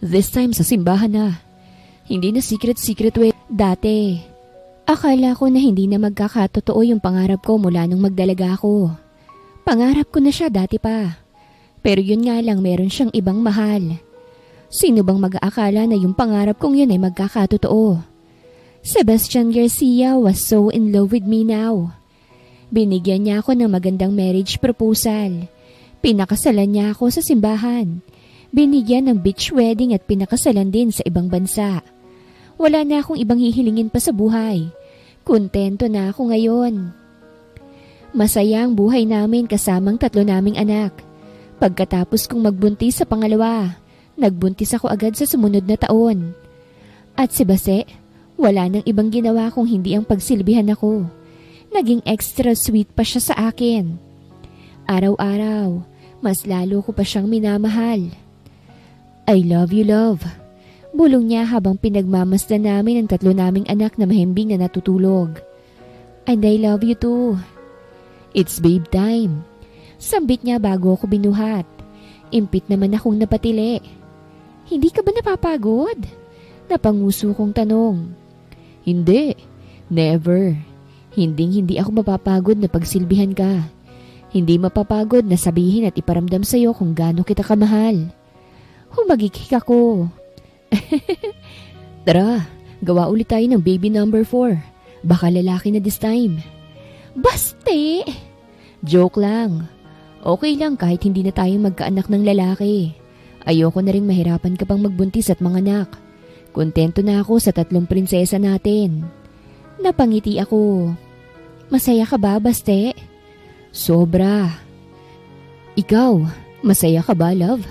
This time sa simbahan na. Hindi na secret way. Dati, akala ko na hindi na magkakatotoo yung pangarap ko mula nung magdalaga ako. Pangarap ko na siya dati pa. Pero yun nga lang, meron siyang ibang mahal. Sino bang mag-aakala na yung pangarap kong yun ay magkakatotoo? Sebastian Garcia was so in love with me now. Binigyan niya ako ng magandang marriage proposal. Pinakasalan niya ako sa simbahan. Binigyan ng beach wedding at pinakasalan din sa ibang bansa. Wala na akong ibang hihilingin pa sa buhay. Kontento na ako ngayon. Masaya ang buhay namin kasamang 3 naming anak. Pagkatapos kong magbuntis sa pangalawa, nagbuntis ako agad sa sumunod na taon. At si Base, wala nang ibang ginawa kung hindi ang pagsilbihan ako. Naging extra sweet pa siya sa akin. Araw-araw, mas lalo ko pa siyang minamahal. I love you, love. Bulong niya habang pinagmamasdan namin ang 3 naming anak na mahimbing na natutulog. And I love you too. It's babe time. Sambit niya bago ako binuhat. Impit naman akong napatili. Hindi ka ba napapagod? Napanguso kong tanong. Hindi. Never. Hindi ako mapapagod na pagsilbihan ka. Hindi mapapagod na sabihin at iparamdam sa'yo kung gaano kita kamahal. Humagikik ako. Tara, gawa ulit tayo ng baby number 4. Baka lalaki na this time. Baste! Joke lang. Okay lang kahit hindi na tayo magkaanak ng lalaki. Ayoko na rin mahirapan ka pang magbuntis at manganak. Kontento na ako sa 3 prinsesa natin. Napangiti ako. Masaya ka ba, Baste? Sobra. Ikaw, masaya ka ba, love?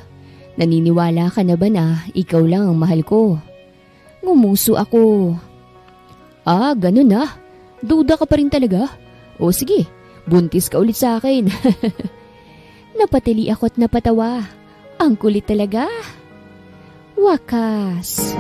Naniniwala ka na ba na ikaw lang ang mahal ko? Ngumuso ako. Ah, ganun na. Duda ka pa rin talaga? O sige, buntis ka ulit sa akin. Napatili ako at napatawa. Ang kulit talaga. Wakas.